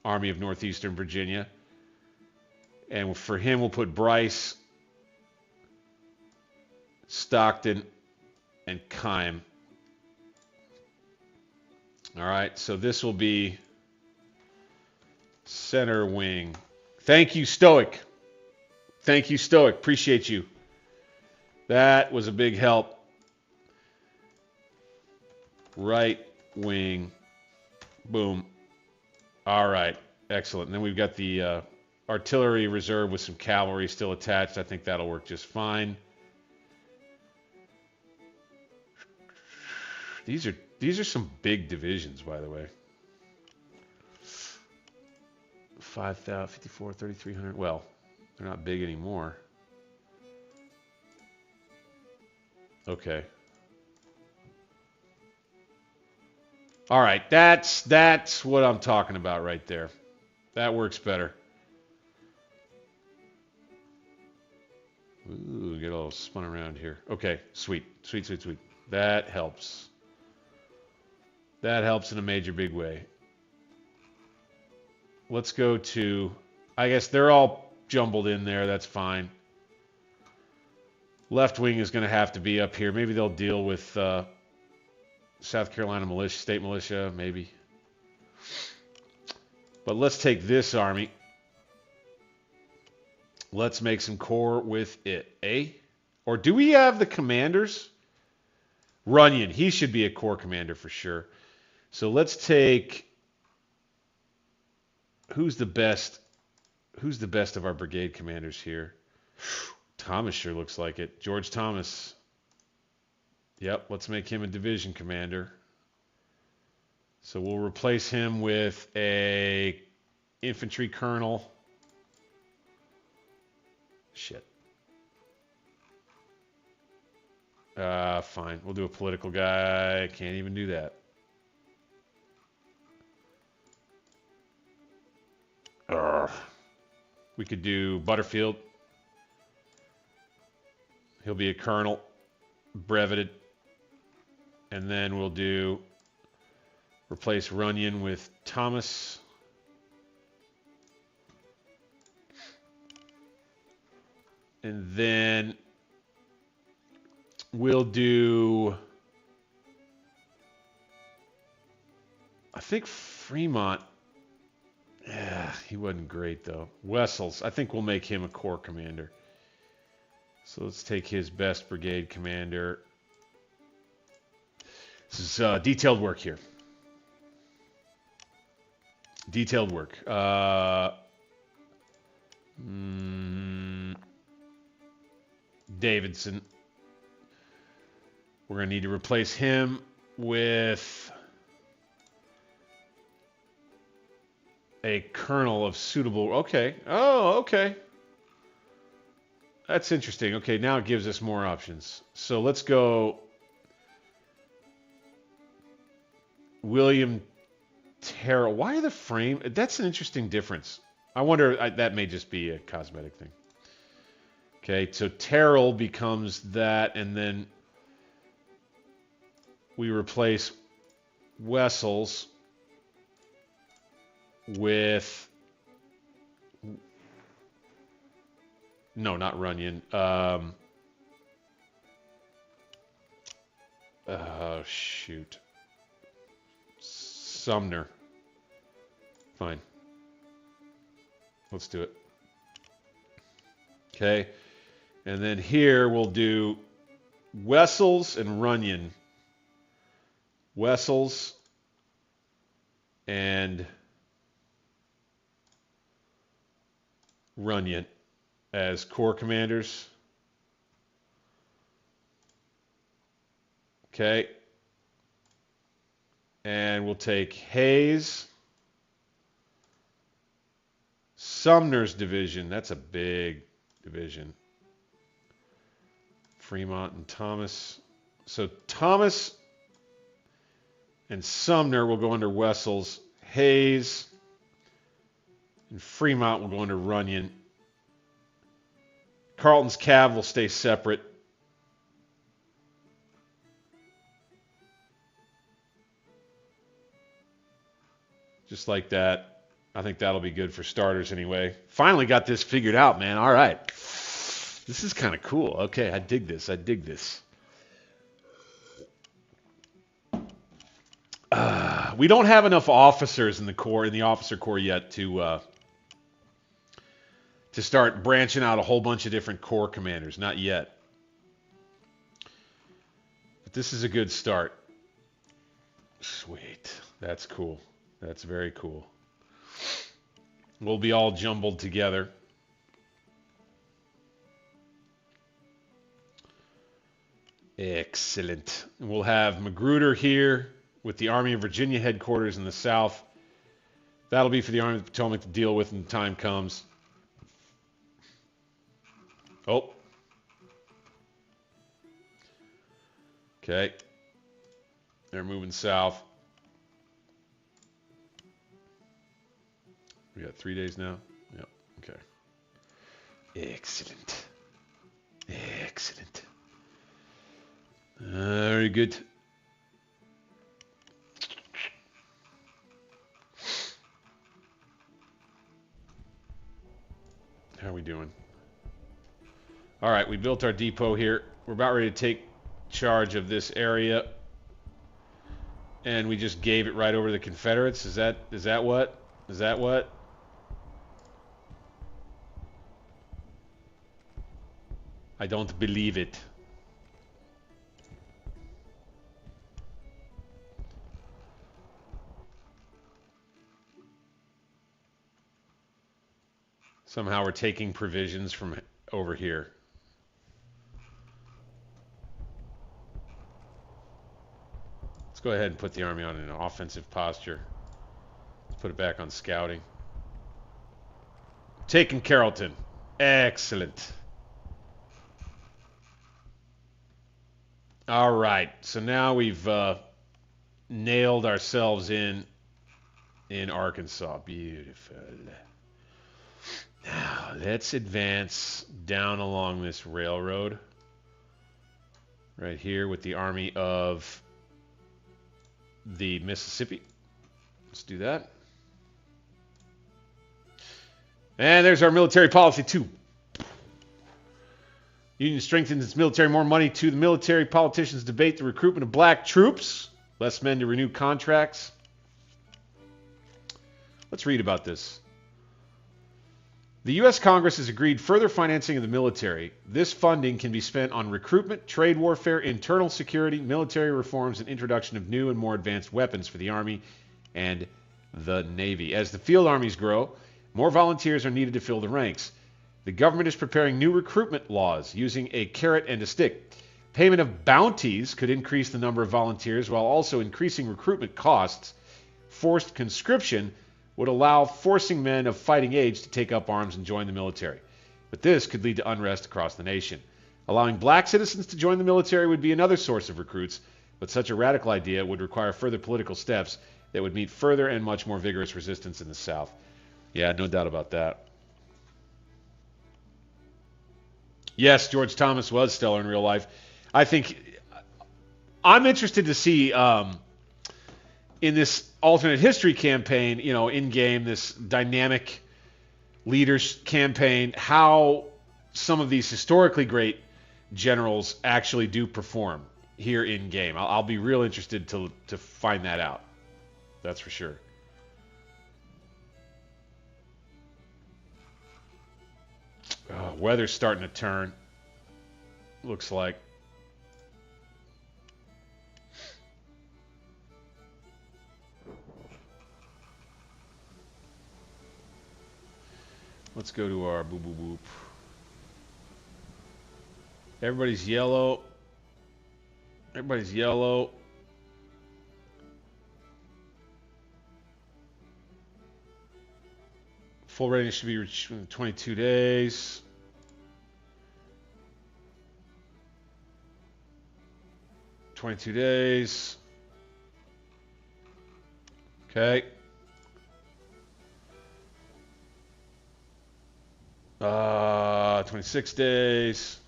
Army of Northeastern Virginia. And for him, we'll put Bryce, Stockton, and Keim. All right, so this will be center wing. Thank you, Stoic. Thank you, Stoic. Appreciate you. That was a big help. Right wing. Boom. All right. Excellent. And then we've got the artillery reserve with some cavalry still attached. I think that'll work just fine. These are some big divisions, by the way. 5,000, 54, 3,300. Well, they're not big anymore. Okay. All right, that's what I'm talking about right there. That works better. Ooh, get all spun around here. Okay, sweet. That helps. That helps in a major big way. Let's go to, I guess they're all jumbled in there. That's fine. Left wing is going to have to be up here. Maybe they'll deal with South Carolina militia, state militia, maybe. But let's take this army. Let's make some corps with it, eh? Or do we have the commanders? Runyon, he should be a corps commander for sure. So let's take... Who's the best of our brigade commanders here? Thomas sure looks like it. George Thomas. Yep, let's make him a division commander. So we'll replace him with a infantry colonel. Shit. Fine. We'll do a political guy. Can't even do that. We could do Butterfield. He'll be a colonel, breveted. And then we'll do replace Runyon with Thomas. And then we'll do, I think Fremont. Yeah, he wasn't great though. Wessels, I think we'll make him a corps commander. So let's take his best brigade commander. This is detailed work here. Detailed work. Davidson. We're going to need to replace him with a colonel of suitable... Okay. Oh, okay. That's interesting. Okay, now it gives us more options. So let's go... William Terrell. Why are the frame... That's an interesting difference. I wonder... that may just be a cosmetic thing. Okay, so Terrell becomes that, and then we replace Wessels with... No, not Runyon. Oh, shoot. Sumner. Fine. Let's do it. Okay. And then here we'll do Wessels and Runyon. Wessels and Runyon as corps commanders. Okay. And we'll take Hayes, Sumner's division. That's a big division. Fremont and Thomas. So Thomas and Sumner will go under Wessels. Hayes and Fremont will go under Runyon. Carrollton's Cav will stay separate. Just like that. I think that'll be good for starters anyway. Finally got this figured out, man. All right. This is kind of cool. Okay, I dig this. I dig this. We don't have enough officers in the Corps, in the officer corps yet to start branching out a whole bunch of different corps commanders. Not yet. But this is a good start. Sweet. That's cool. That's very cool. We'll be all jumbled together. Excellent. And we'll have Magruder here with the Army of Virginia headquarters in the south. That'll be for the Army of the Potomac to deal with when the time comes. Oh. Okay. They're moving south. We got 3 days now? Yep. Okay. Excellent. Excellent. Very good. How are we doing? All right, we built our depot here. We're about ready to take charge of this area. And we just gave it right over to the Confederates. Is that what? Is that what? I don't believe it. Somehow we're taking provisions from over here. Let's go ahead and put the army on an offensive posture. Let's put it back on scouting. Taking Carrollton. Excellent. All right. So now we've nailed ourselves in Arkansas. Beautiful. Now, let's advance down along this railroad. Right here with the Army of the Mississippi. Let's do that. And there's our military policy, too. Union strengthens its military. More money to the military. Politicians debate the recruitment of black troops. Less men to renew contracts. Let's read about this. The U.S. Congress has agreed further financing of the military. This funding can be spent on recruitment, trade warfare, internal security, military reforms, and introduction of new and more advanced weapons for the Army and the Navy. As the field armies grow, more volunteers are needed to fill the ranks. The government is preparing new recruitment laws using a carrot and a stick. Payment of bounties could increase the number of volunteers while also increasing recruitment costs. Forced conscription would allow forcing men of fighting age to take up arms and join the military. But this could lead to unrest across the nation. Allowing black citizens to join the military would be another source of recruits, but such a radical idea would require further political steps that would meet further and much more vigorous resistance in the South. Yeah, no doubt about that. Yes, George Thomas was stellar in real life. I think I'm interested to see in this alternate history campaign, in game, this dynamic leaders campaign, how some of these historically great generals actually do perform here in game. I'll be real interested to find that out. That's for sure. Weather's starting to turn. Looks like. Let's go to our boop boop boop. Everybody's yellow. Everybody's yellow. Full rating should be reached in 22 days. Okay. 26 days.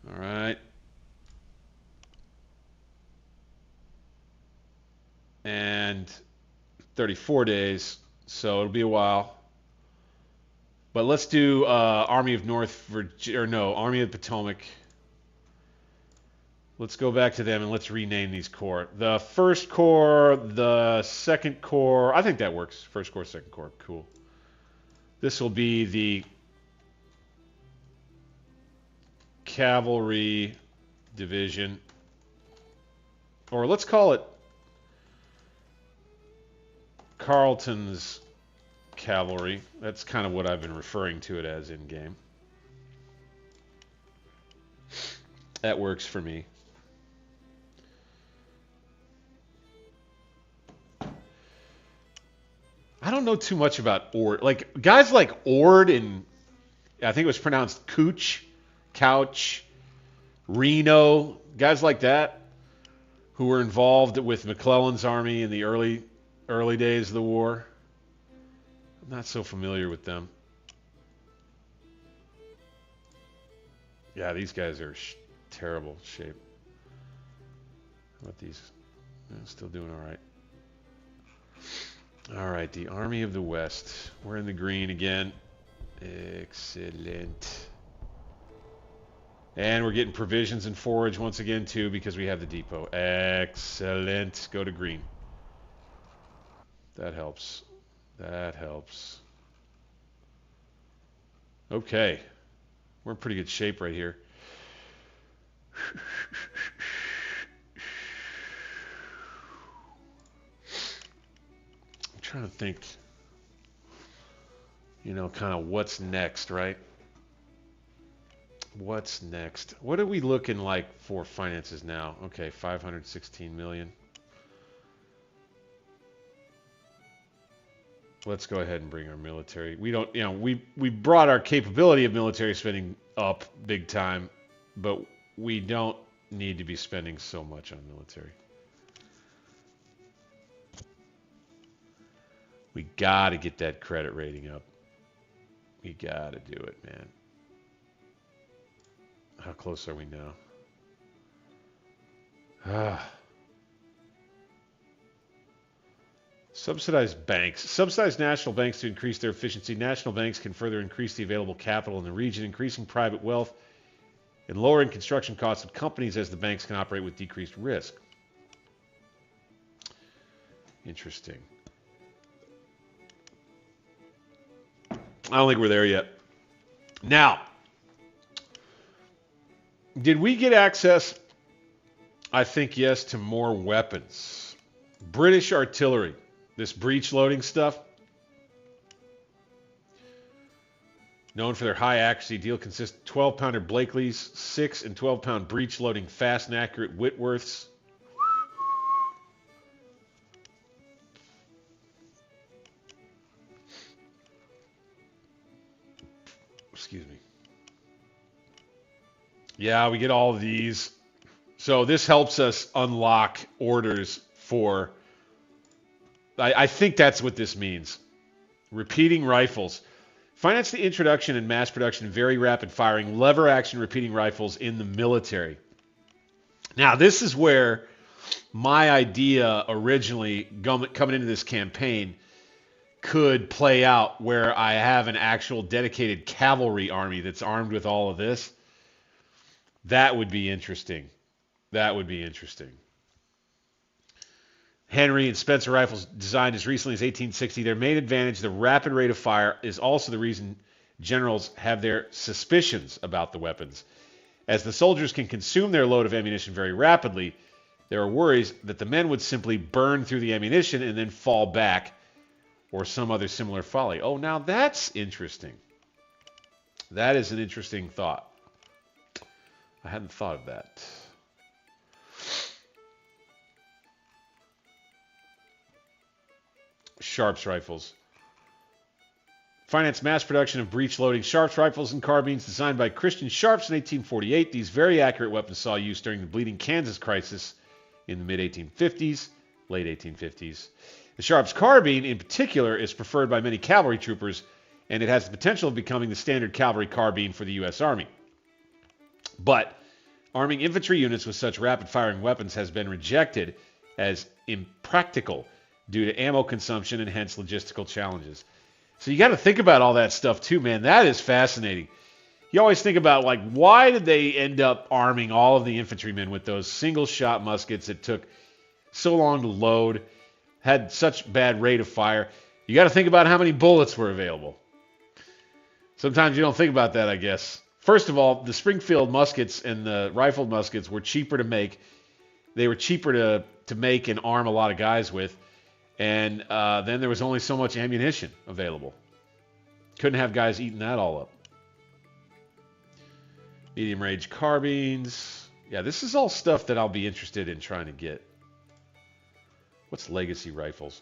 All right. And 34 days. So it'll be a while. But let's do Army of North Virginia, or no, Army of Potomac. Let's go back to them and let's rename these corps. The first corps, the second corps. I think that works. First corps, second corps. Cool. This will be the cavalry division. Or let's call it Carrollton's cavalry. That's kind of what I've been referring to it as in game. That works for me. I don't know too much about Ord. Like guys like Ord and I think it was pronounced Couch, Reno, guys like that who were involved with McClellan's army in the early days of the war. I'm not so familiar with them. Yeah, these guys are terrible shape. How about these? Still doing all right. All right, the Army of the West. We're in the green again. Excellent. And we're getting provisions and forage once again, too, because we have the depot. Excellent. Go to green. That helps. That helps. Okay. We're in pretty good shape right here. Trying to think, kind of what's next, right? What's next? What are we looking like for finances now? Okay, 516 million. Let's go ahead and bring our military. We don't, we brought our capability of military spending up big time, but we don't need to be spending so much on military. We got to get that credit rating up. We got to do it, man. How close are we now? Subsidized banks. Subsidize national banks to increase their efficiency. National banks can further increase the available capital in the region, increasing private wealth and lowering construction costs of companies as the banks can operate with decreased risk. Interesting. I don't think we're there yet. Now, did we get access? I think yes, to more weapons. British artillery. This breech loading stuff. Known for their high accuracy, deal consists of 12-pounder Blakeleys, 6 and 12-pound breech loading fast and accurate Whitworths. Excuse me. Yeah, we get all of these. So this helps us unlock orders for... I think that's what this means. Repeating rifles. Finance the introduction and mass production of very rapid-firing, lever-action repeating rifles in the military. Now, this is where my idea originally coming into this campaign could play out, where I have an actual dedicated cavalry army that's armed with all of this. That would be interesting. That would be interesting. Henry and Spencer rifles designed as recently as 1860. Their main advantage, the rapid rate of fire, is also the reason generals have their suspicions about the weapons. As the soldiers can consume their load of ammunition very rapidly, there are worries that the men would simply burn through the ammunition and then fall back, or some other similar folly. Oh, now that's interesting. That is an interesting thought. I hadn't thought of that. Sharps rifles. Finance mass production of breech-loading Sharps rifles and carbines designed by Christian Sharps in 1848. These very accurate weapons saw use during the Bleeding Kansas crisis in the mid-1850s, late 1850s. The Sharps carbine, in particular, is preferred by many cavalry troopers, and it has the potential of becoming the standard cavalry carbine for the U.S. Army. But arming infantry units with such rapid-firing weapons has been rejected as impractical due to ammo consumption and hence logistical challenges. So you got to think about all that stuff too, man. That is fascinating. You always think about, like, why did they end up arming all of the infantrymen with those single-shot muskets that took so long to load, had such bad rate of fire? You got to think about how many bullets were available. Sometimes you don't think about that, I guess. First of all, the Springfield muskets and the rifled muskets were cheaper to make. They were cheaper to make and arm a lot of guys with. And then there was only so much ammunition available. Couldn't have guys eating that all up. Medium range carbines. Yeah, this is all stuff that I'll be interested in trying to get. What's legacy rifles?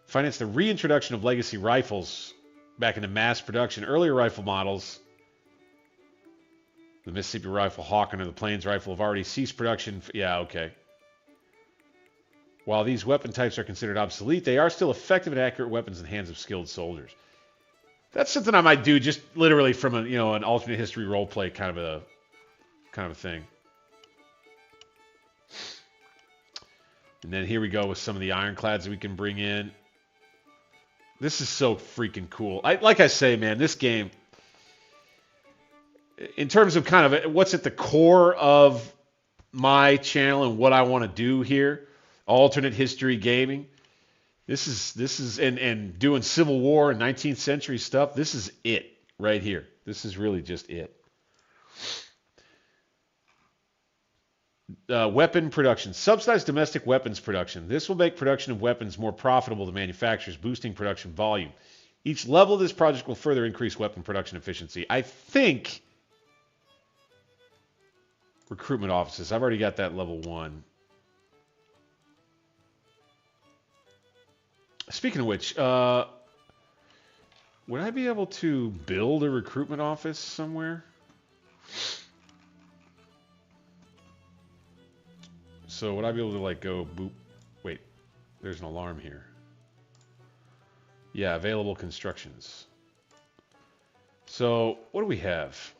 Finance the reintroduction of legacy rifles back into mass production. Earlier rifle models, the Mississippi Rifle, Hawken, or the Plains Rifle, have already ceased production. Yeah, okay. While these weapon types are considered obsolete, they are still effective and accurate weapons in the hands of skilled soldiers. That's something I might do, just literally from a, an alternate history roleplay kind of a thing. And then here we go with some of the ironclads that we can bring in. This is so freaking cool. Like I say, man, this game, in terms of kind of what's at the core of my channel and what I want to do here, alternate history gaming, this is and doing Civil War and 19th century stuff, this is it right here. This is really just it. Weapon production. Subsidized domestic weapons production. This will make production of weapons more profitable to manufacturers, boosting production volume. Each level of this project will further increase weapon production efficiency. I think recruitment offices. I've already got that level 1. Speaking of which, would I be able to build a recruitment office somewhere? So would I be able to, like, go boop? Wait, there's an alarm here. Yeah, available constructions. So what do we have?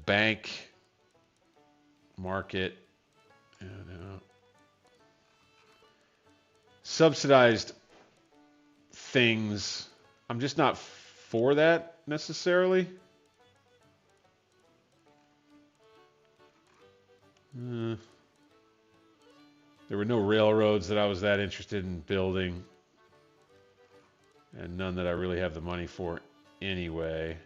Bank, market, subsidized things. I'm just not for that necessarily. There were no railroads that I was that interested in building, and none that I really have the money for anyway.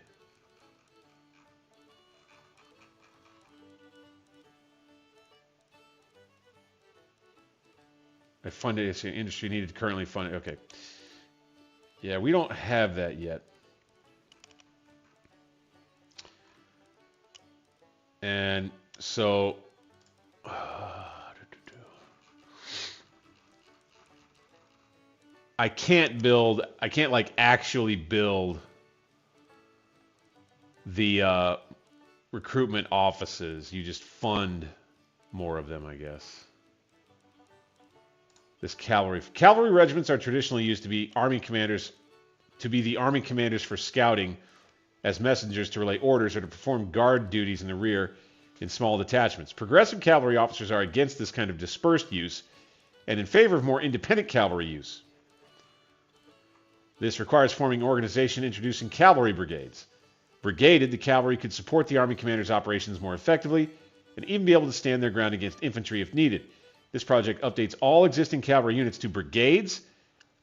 I funded it's an industry needed currently funded. Okay. Yeah, we don't have that yet. And so I can't like actually build the recruitment offices. You just fund more of them, I guess. This cavalry regiments are traditionally used to be army commanders, the army commanders for scouting, as messengers to relay orders or to perform guard duties in the rear in small detachments. Progressive cavalry officers are against this kind of dispersed use and in favor of more independent cavalry use. This requires forming an organization introducing cavalry brigades. Brigaded, the cavalry could support the army commander's operations more effectively and even be able to stand their ground against infantry if needed. This project updates all existing cavalry units to brigades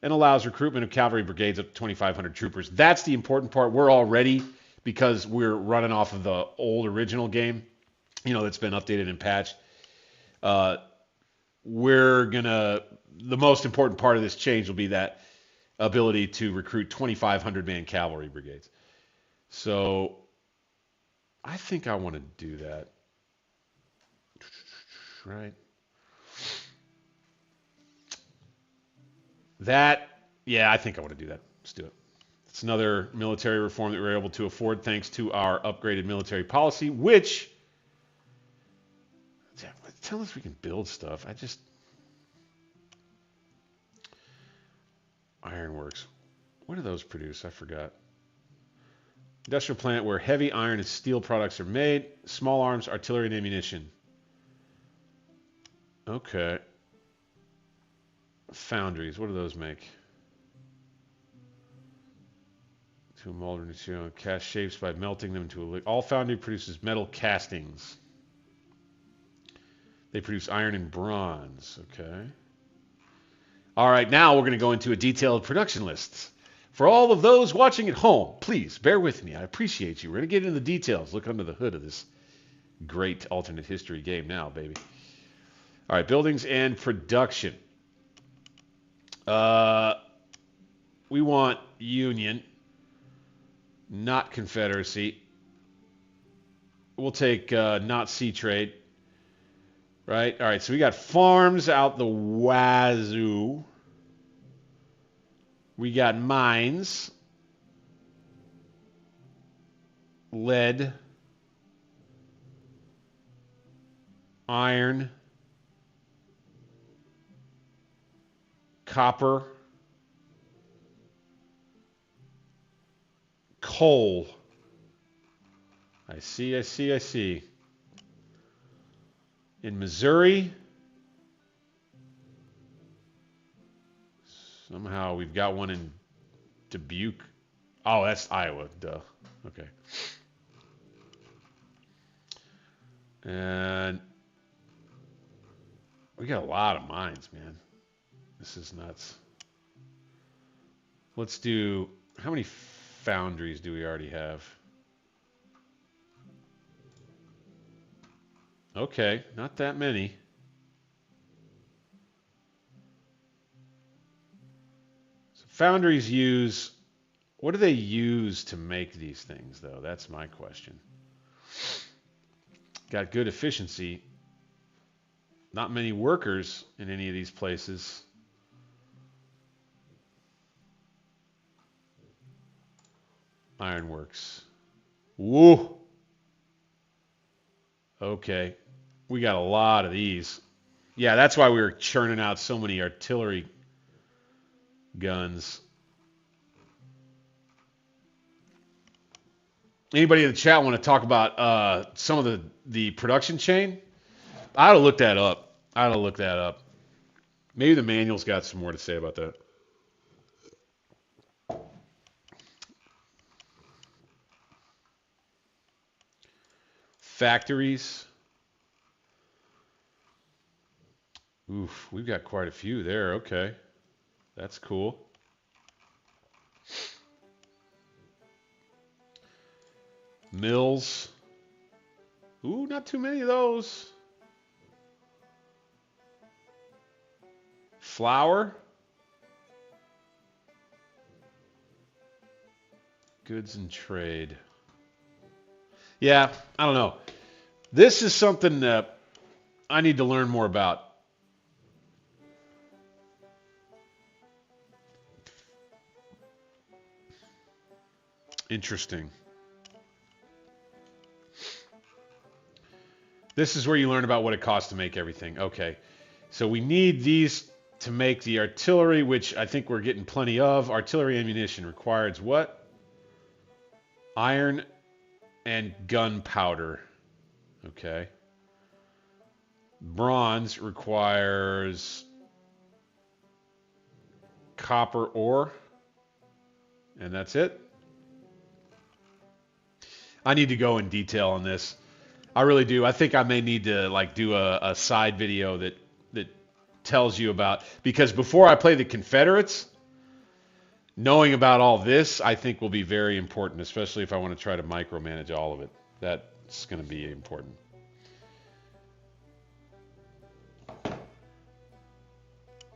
and allows recruitment of cavalry brigades up to 2,500 troopers. That's the important part. We're all ready because we're running off of the old original game, that's been updated and patched. The most important part of this change will be that ability to recruit 2,500 man cavalry brigades. So I think I want to do that. Right. I think I want to do that. Let's do it. It's another military reform that we were able to afford thanks to our upgraded military policy, which tell us we can build stuff. Ironworks. What do those produce? I forgot. Industrial plant where heavy iron and steel products are made. Small arms, artillery, and ammunition. Okay. Foundries. What do those make? To mold material, cast shapes by melting them to a... All foundry produces metal castings. They produce iron and bronze. Okay. All right, now we're going to go into a detailed production list. For all of those watching at home, please bear with me. I appreciate you. We're going to get into the details. Look under the hood of this great alternate history game now, baby. All right, buildings and production. We want Union, not Confederacy. We'll take not Sea Trade. Right? All right, so we got farms out the wazoo. We got mines. Lead. Iron. Copper. Coal. I see. In Missouri, somehow we've got one in Dubuque. Oh, that's Iowa. Duh. Okay. And we got a lot of mines, man. This is nuts. Let's do... How many foundries do we already have? Okay, not that many. So foundries use... What do they use to make these things, though? That's my question. Got good efficiency. Not many workers in any of these places. Ironworks. Woo! Okay. We got a lot of these. Yeah, that's why we were churning out so many artillery guns. Anybody in the chat want to talk about some of the production chain? I ought to look that up. Maybe the manual's got some more to say about that. Factories. Oof, we've got quite a few there. Okay. That's cool. Mills. Ooh, not too many of those. Flour. Goods and trade. Yeah, I don't know. This is something that I need to learn more about. Interesting. This is where you learn about what it costs to make everything. Okay. So we need these to make the artillery, which I think we're getting plenty of. Artillery ammunition requires what? Iron and gunpowder. Okay. Bronze requires copper ore. And that's it. I need to go in detail on this. I really do. I think I may need to like do a side video that tells you about, because before I play the Confederates, knowing about all this I think will be very important, especially if I want to try to micromanage all of it. That's going to be important.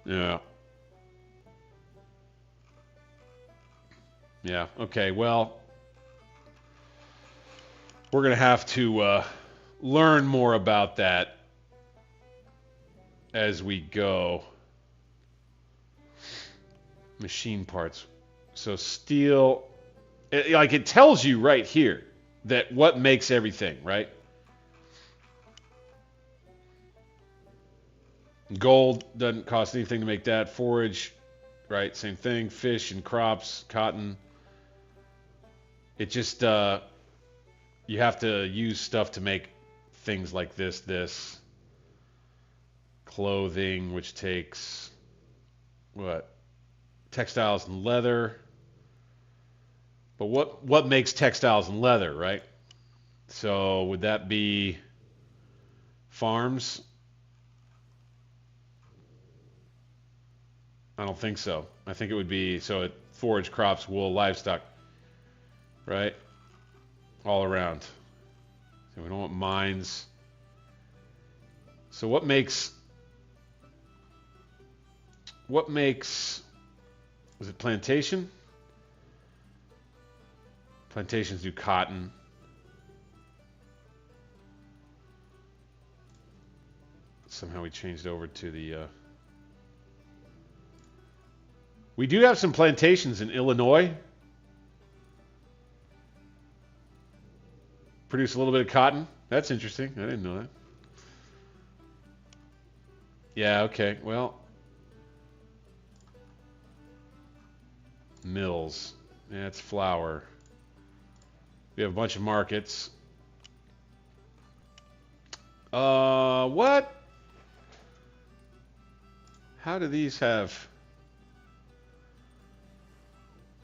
Yeah. Yeah. Okay. Well, we're going to have to learn more about that as we go. Machine parts. So steel, it tells you right here that what makes everything, right? Gold doesn't cost anything to make that. Forage, right? Same thing. Fish and crops, cotton. It just, you have to use stuff to make things like this. Clothing, which takes, what? Textiles and leather. But what makes textiles and leather, right? So would that be farms? I don't think so. I think it would be, so forage, crops, wool, livestock, right? All around. So we don't want mines. So what makes, was it plantation? Plantations do cotton. Somehow we changed over to the, we do have some plantations in Illinois. Produce a little bit of cotton. That's interesting. I didn't know that. Yeah, okay. Well, mills. Yeah, it's flour. We have a bunch of markets. What? How do these have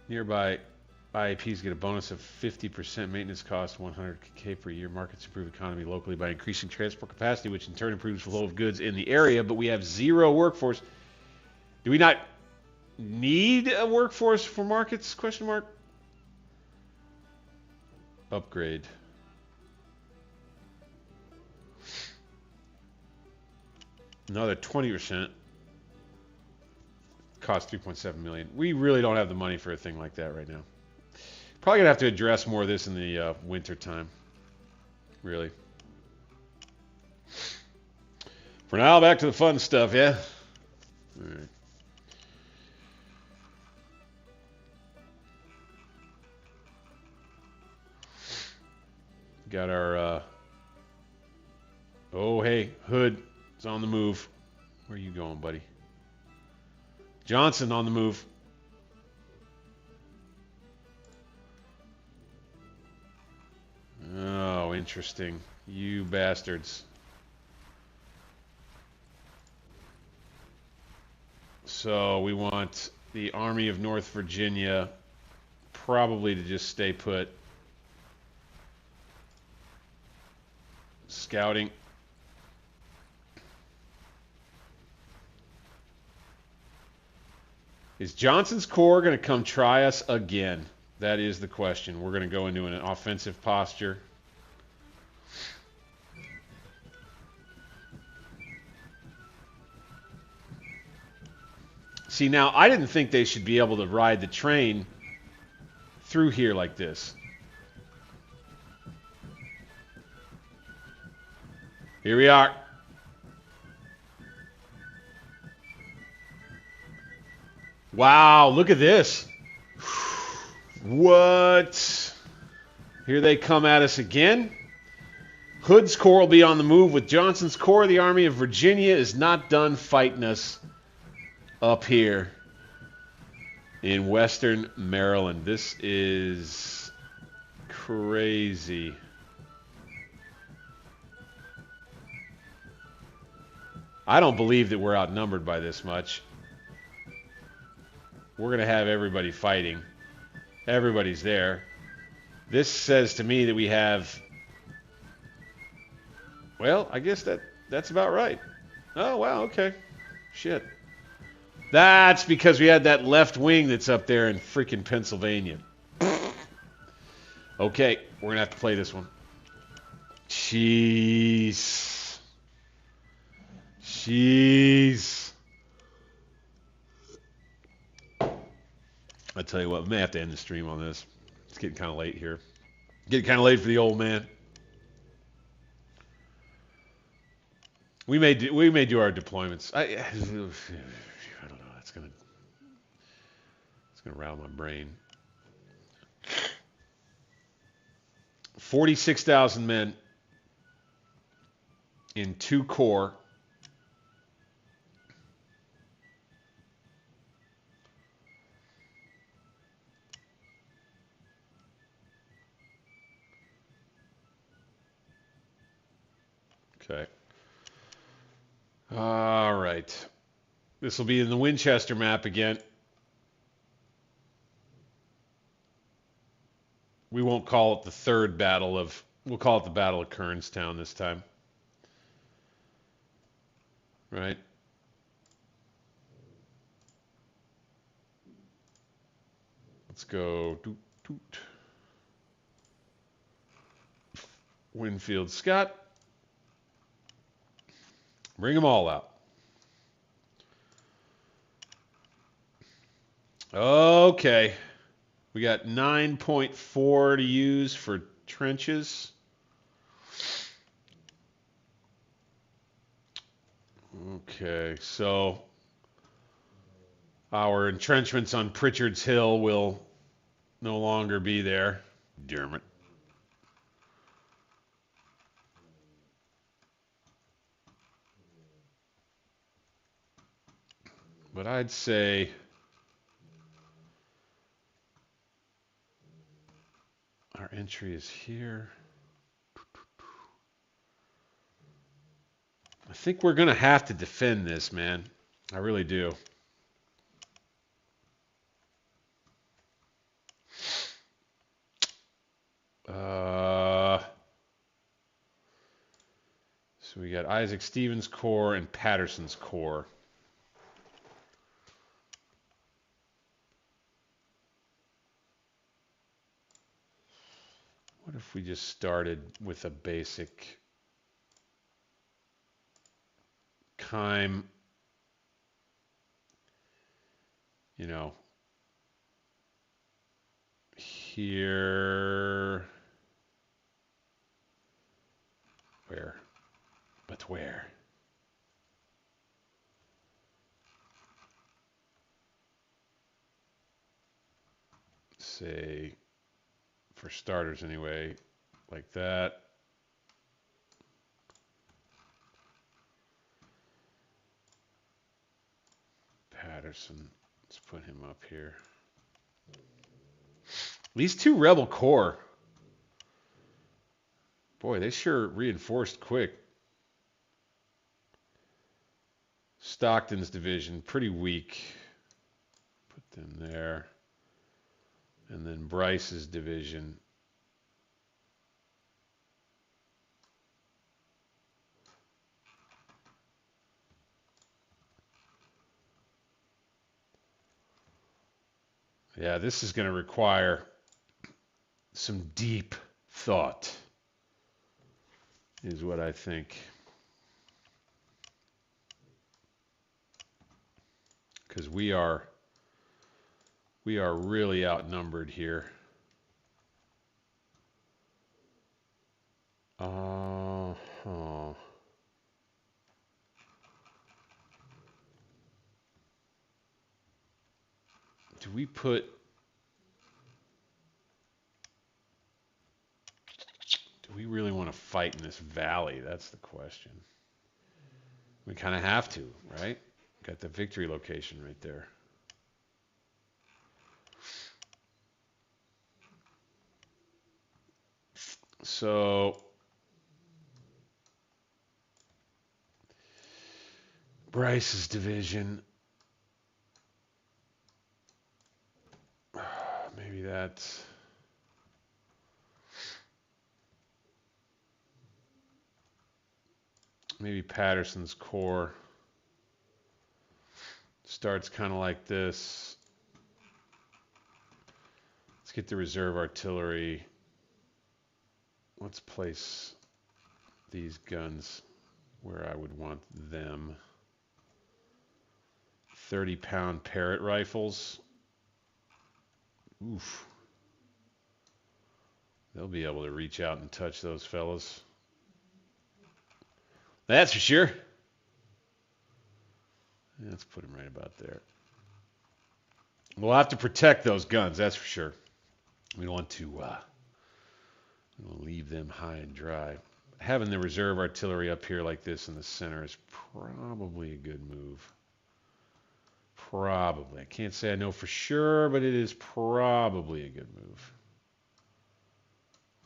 nearby IAPs get a bonus of 50% maintenance cost, 100K per year. Markets improve economy locally by increasing transport capacity, which in turn improves the flow of goods in the area, but we have zero workforce. Do we not need a workforce for markets? Question mark. Upgrade. Another 20%. Cost 3.7 million. We really don't have the money for a thing like that right now. Probably gonna have to address more of this in the winter time. Really. For now, back to the fun stuff, yeah? All right. Got our, oh, hey, Hood is on the move. Where are you going, buddy? Johnson on the move. Oh, interesting. You bastards. So we want the Army of North Virginia probably to just stay put. Scouting. Is Johnson's Corps going to come try us again? That is the question. We're going to go into an offensive posture. See, now, I didn't think they should be able to ride the train through here like this. Here we are. Wow, look at this. What? Here they come at us again. Hood's Corps will be on the move with Johnson's Corps. The Army of Virginia is not done fighting us up here in Western Maryland. This is crazy. I don't believe that we're outnumbered by this much. We're going to have everybody fighting. Everybody's there. This says to me that we have... Well, I guess that's about right. Oh, wow, okay. Shit. That's because we had that left wing that's up there in freaking Pennsylvania. Okay, we're going to have to play this one. Jeez. Jeez. I tell you what, we may have to end the stream on this. It's getting kind of late here. Getting kind of late for the old man. We may do our deployments. I don't know. It's gonna rattle my brain. 46,000 men in 2 corps. Okay. All right. This will be in the Winchester map again. We won't call it the third battle of... We'll call it the Battle of Kernstown this time. Right? Let's go... Doot, doot. Winfield Scott. Bring them all out. Okay. We got 9.4 to use for trenches. Okay, so our entrenchments on Pritchard's Hill will no longer be there. Damn it. But I'd say our entry is here. I think we're going to have to defend this, man. I really do. So we got Isaac Stevens' Corps and Patterson's Corps. What if we just started with a basic Keim, you know, here, where, but where? Say, for starters anyway, like that. Patterson, let's put him up here. These 2 rebel corps, boy, they sure reinforced quick. Stockton's division, pretty weak. Put them there. And then Bryce's division. Yeah, this is going to require some deep thought, is what I think. Because we are really outnumbered here. Do we put... Do we really want to fight in this valley? That's the question. We kind of have to, right? Got the victory location right there. So Bryce's division. Maybe that's... Maybe Patterson's corps starts kind of like this. Let's get the reserve artillery. Let's place these guns where I would want them. 30-pound Parrott rifles. Oof. They'll be able to reach out and touch those fellas. That's for sure. Let's put them right about there. We'll have to protect those guns, that's for sure. We don't want to leave them high and dry. Having the reserve artillery up here like this in the center is probably a good move. Probably. I can't say I know for sure, but it is probably a good move.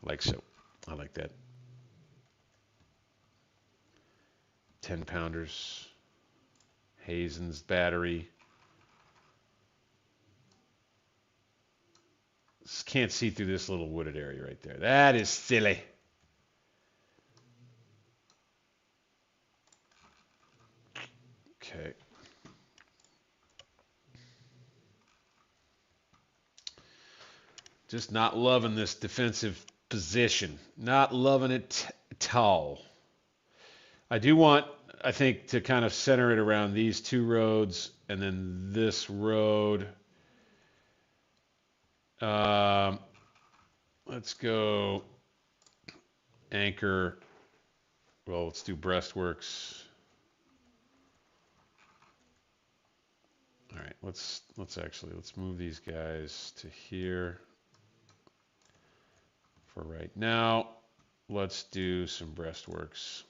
Like so. I like that. 10-pounders. Hazen's battery. Just can't see through this little wooded area right there. That is silly. Okay. Just not loving this defensive position. Not loving it at all. I do want, I think, to kind of center it around these two roads and then this road. Let's go anchor. Well, let's do breastworks. All right, let's move these guys to here. For right now, let's do some breastworks.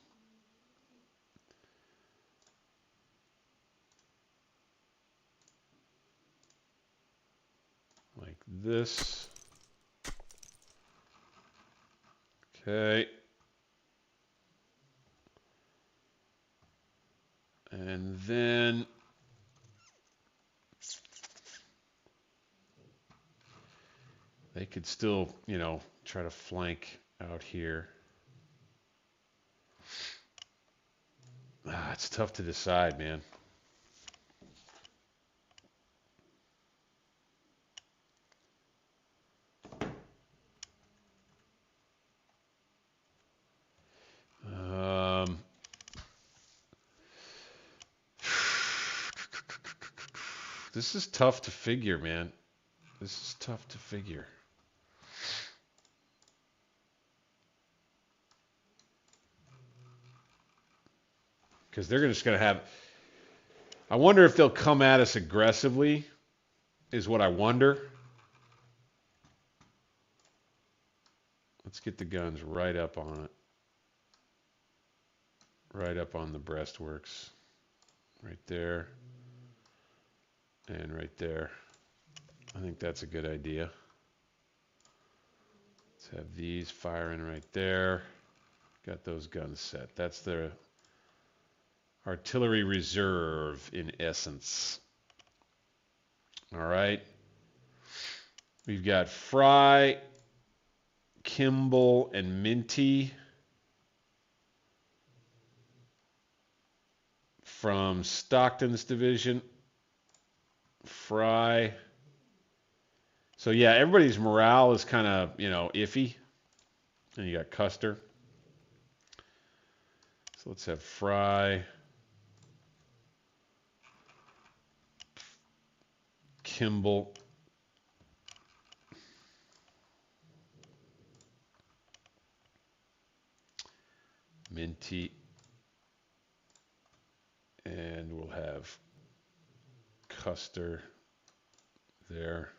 Like this. Okay. And then they could still, you know, try to flank out here. It's tough to decide, man. This is tough to figure, man. This is tough to figure. Because they're just going to have... I wonder if they'll come at us aggressively, is what I wonder. Let's get the guns right up on it. Right up on the breastworks. Right there. And right there. I think that's a good idea. Let's have these firing right there. Got those guns set. That's the artillery reserve in essence. All right. We've got Fry, Kimball, and Minty from Stockton's division. Fry. So yeah, everybody's morale is kind of, you know, iffy. And you got Custer. So let's have Fry, Kimball, Minty, and we'll have Custer there.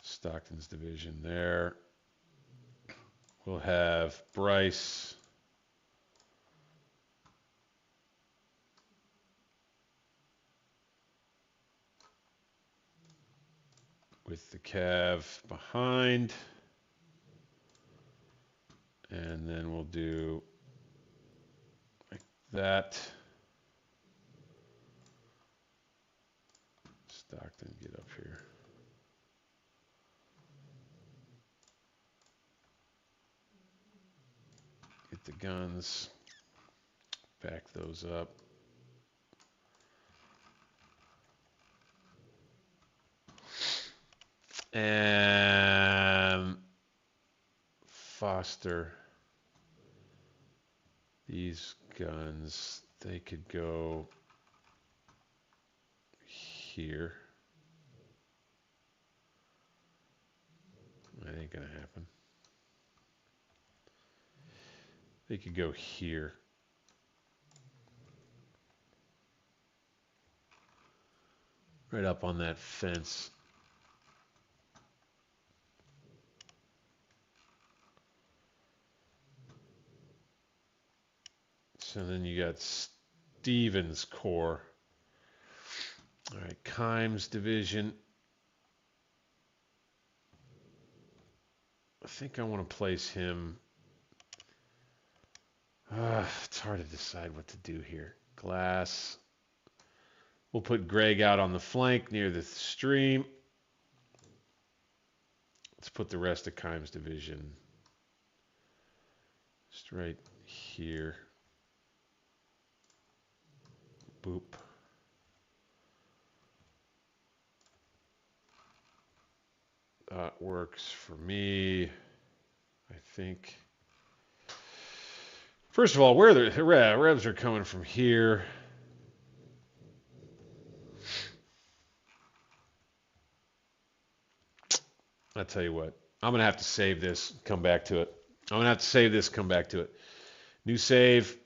Stockton's division there. We'll have Bryce, with the cav behind. And then we'll do like that. Stockton, get up here. Get the guns. Back those up. And Foster. These guns, they could go here. That ain't gonna happen. They could go here. Right up on that fence. So then you got Stevens Corps. All right, Kimes Division. I think I want to place him. It's hard to decide what to do here. Glass. We'll put Greg out on the flank near the stream. Let's put the rest of Kimes Division just right here. Boop. That works for me, I think. First of all, where the revs are coming from here. I'll tell you what. I'm going to have to save this, come back to it. I'm going to have to save this, come back to it. New save.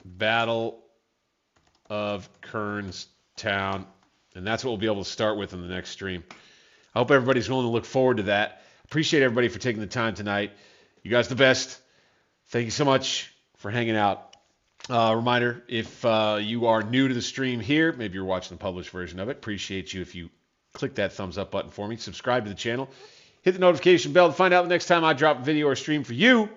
Battle of Kearns Town. And that's what we'll be able to start with in the next stream. I hope everybody's willing to look forward to that. Appreciate everybody for taking the time tonight. You guys the best. Thank you so much for hanging out. Reminder, if you are new to the stream here, maybe you're watching the published version of it, appreciate you if you click that thumbs up button for me. Subscribe to the channel. Hit the notification bell to find out the next time I drop a video or stream for you.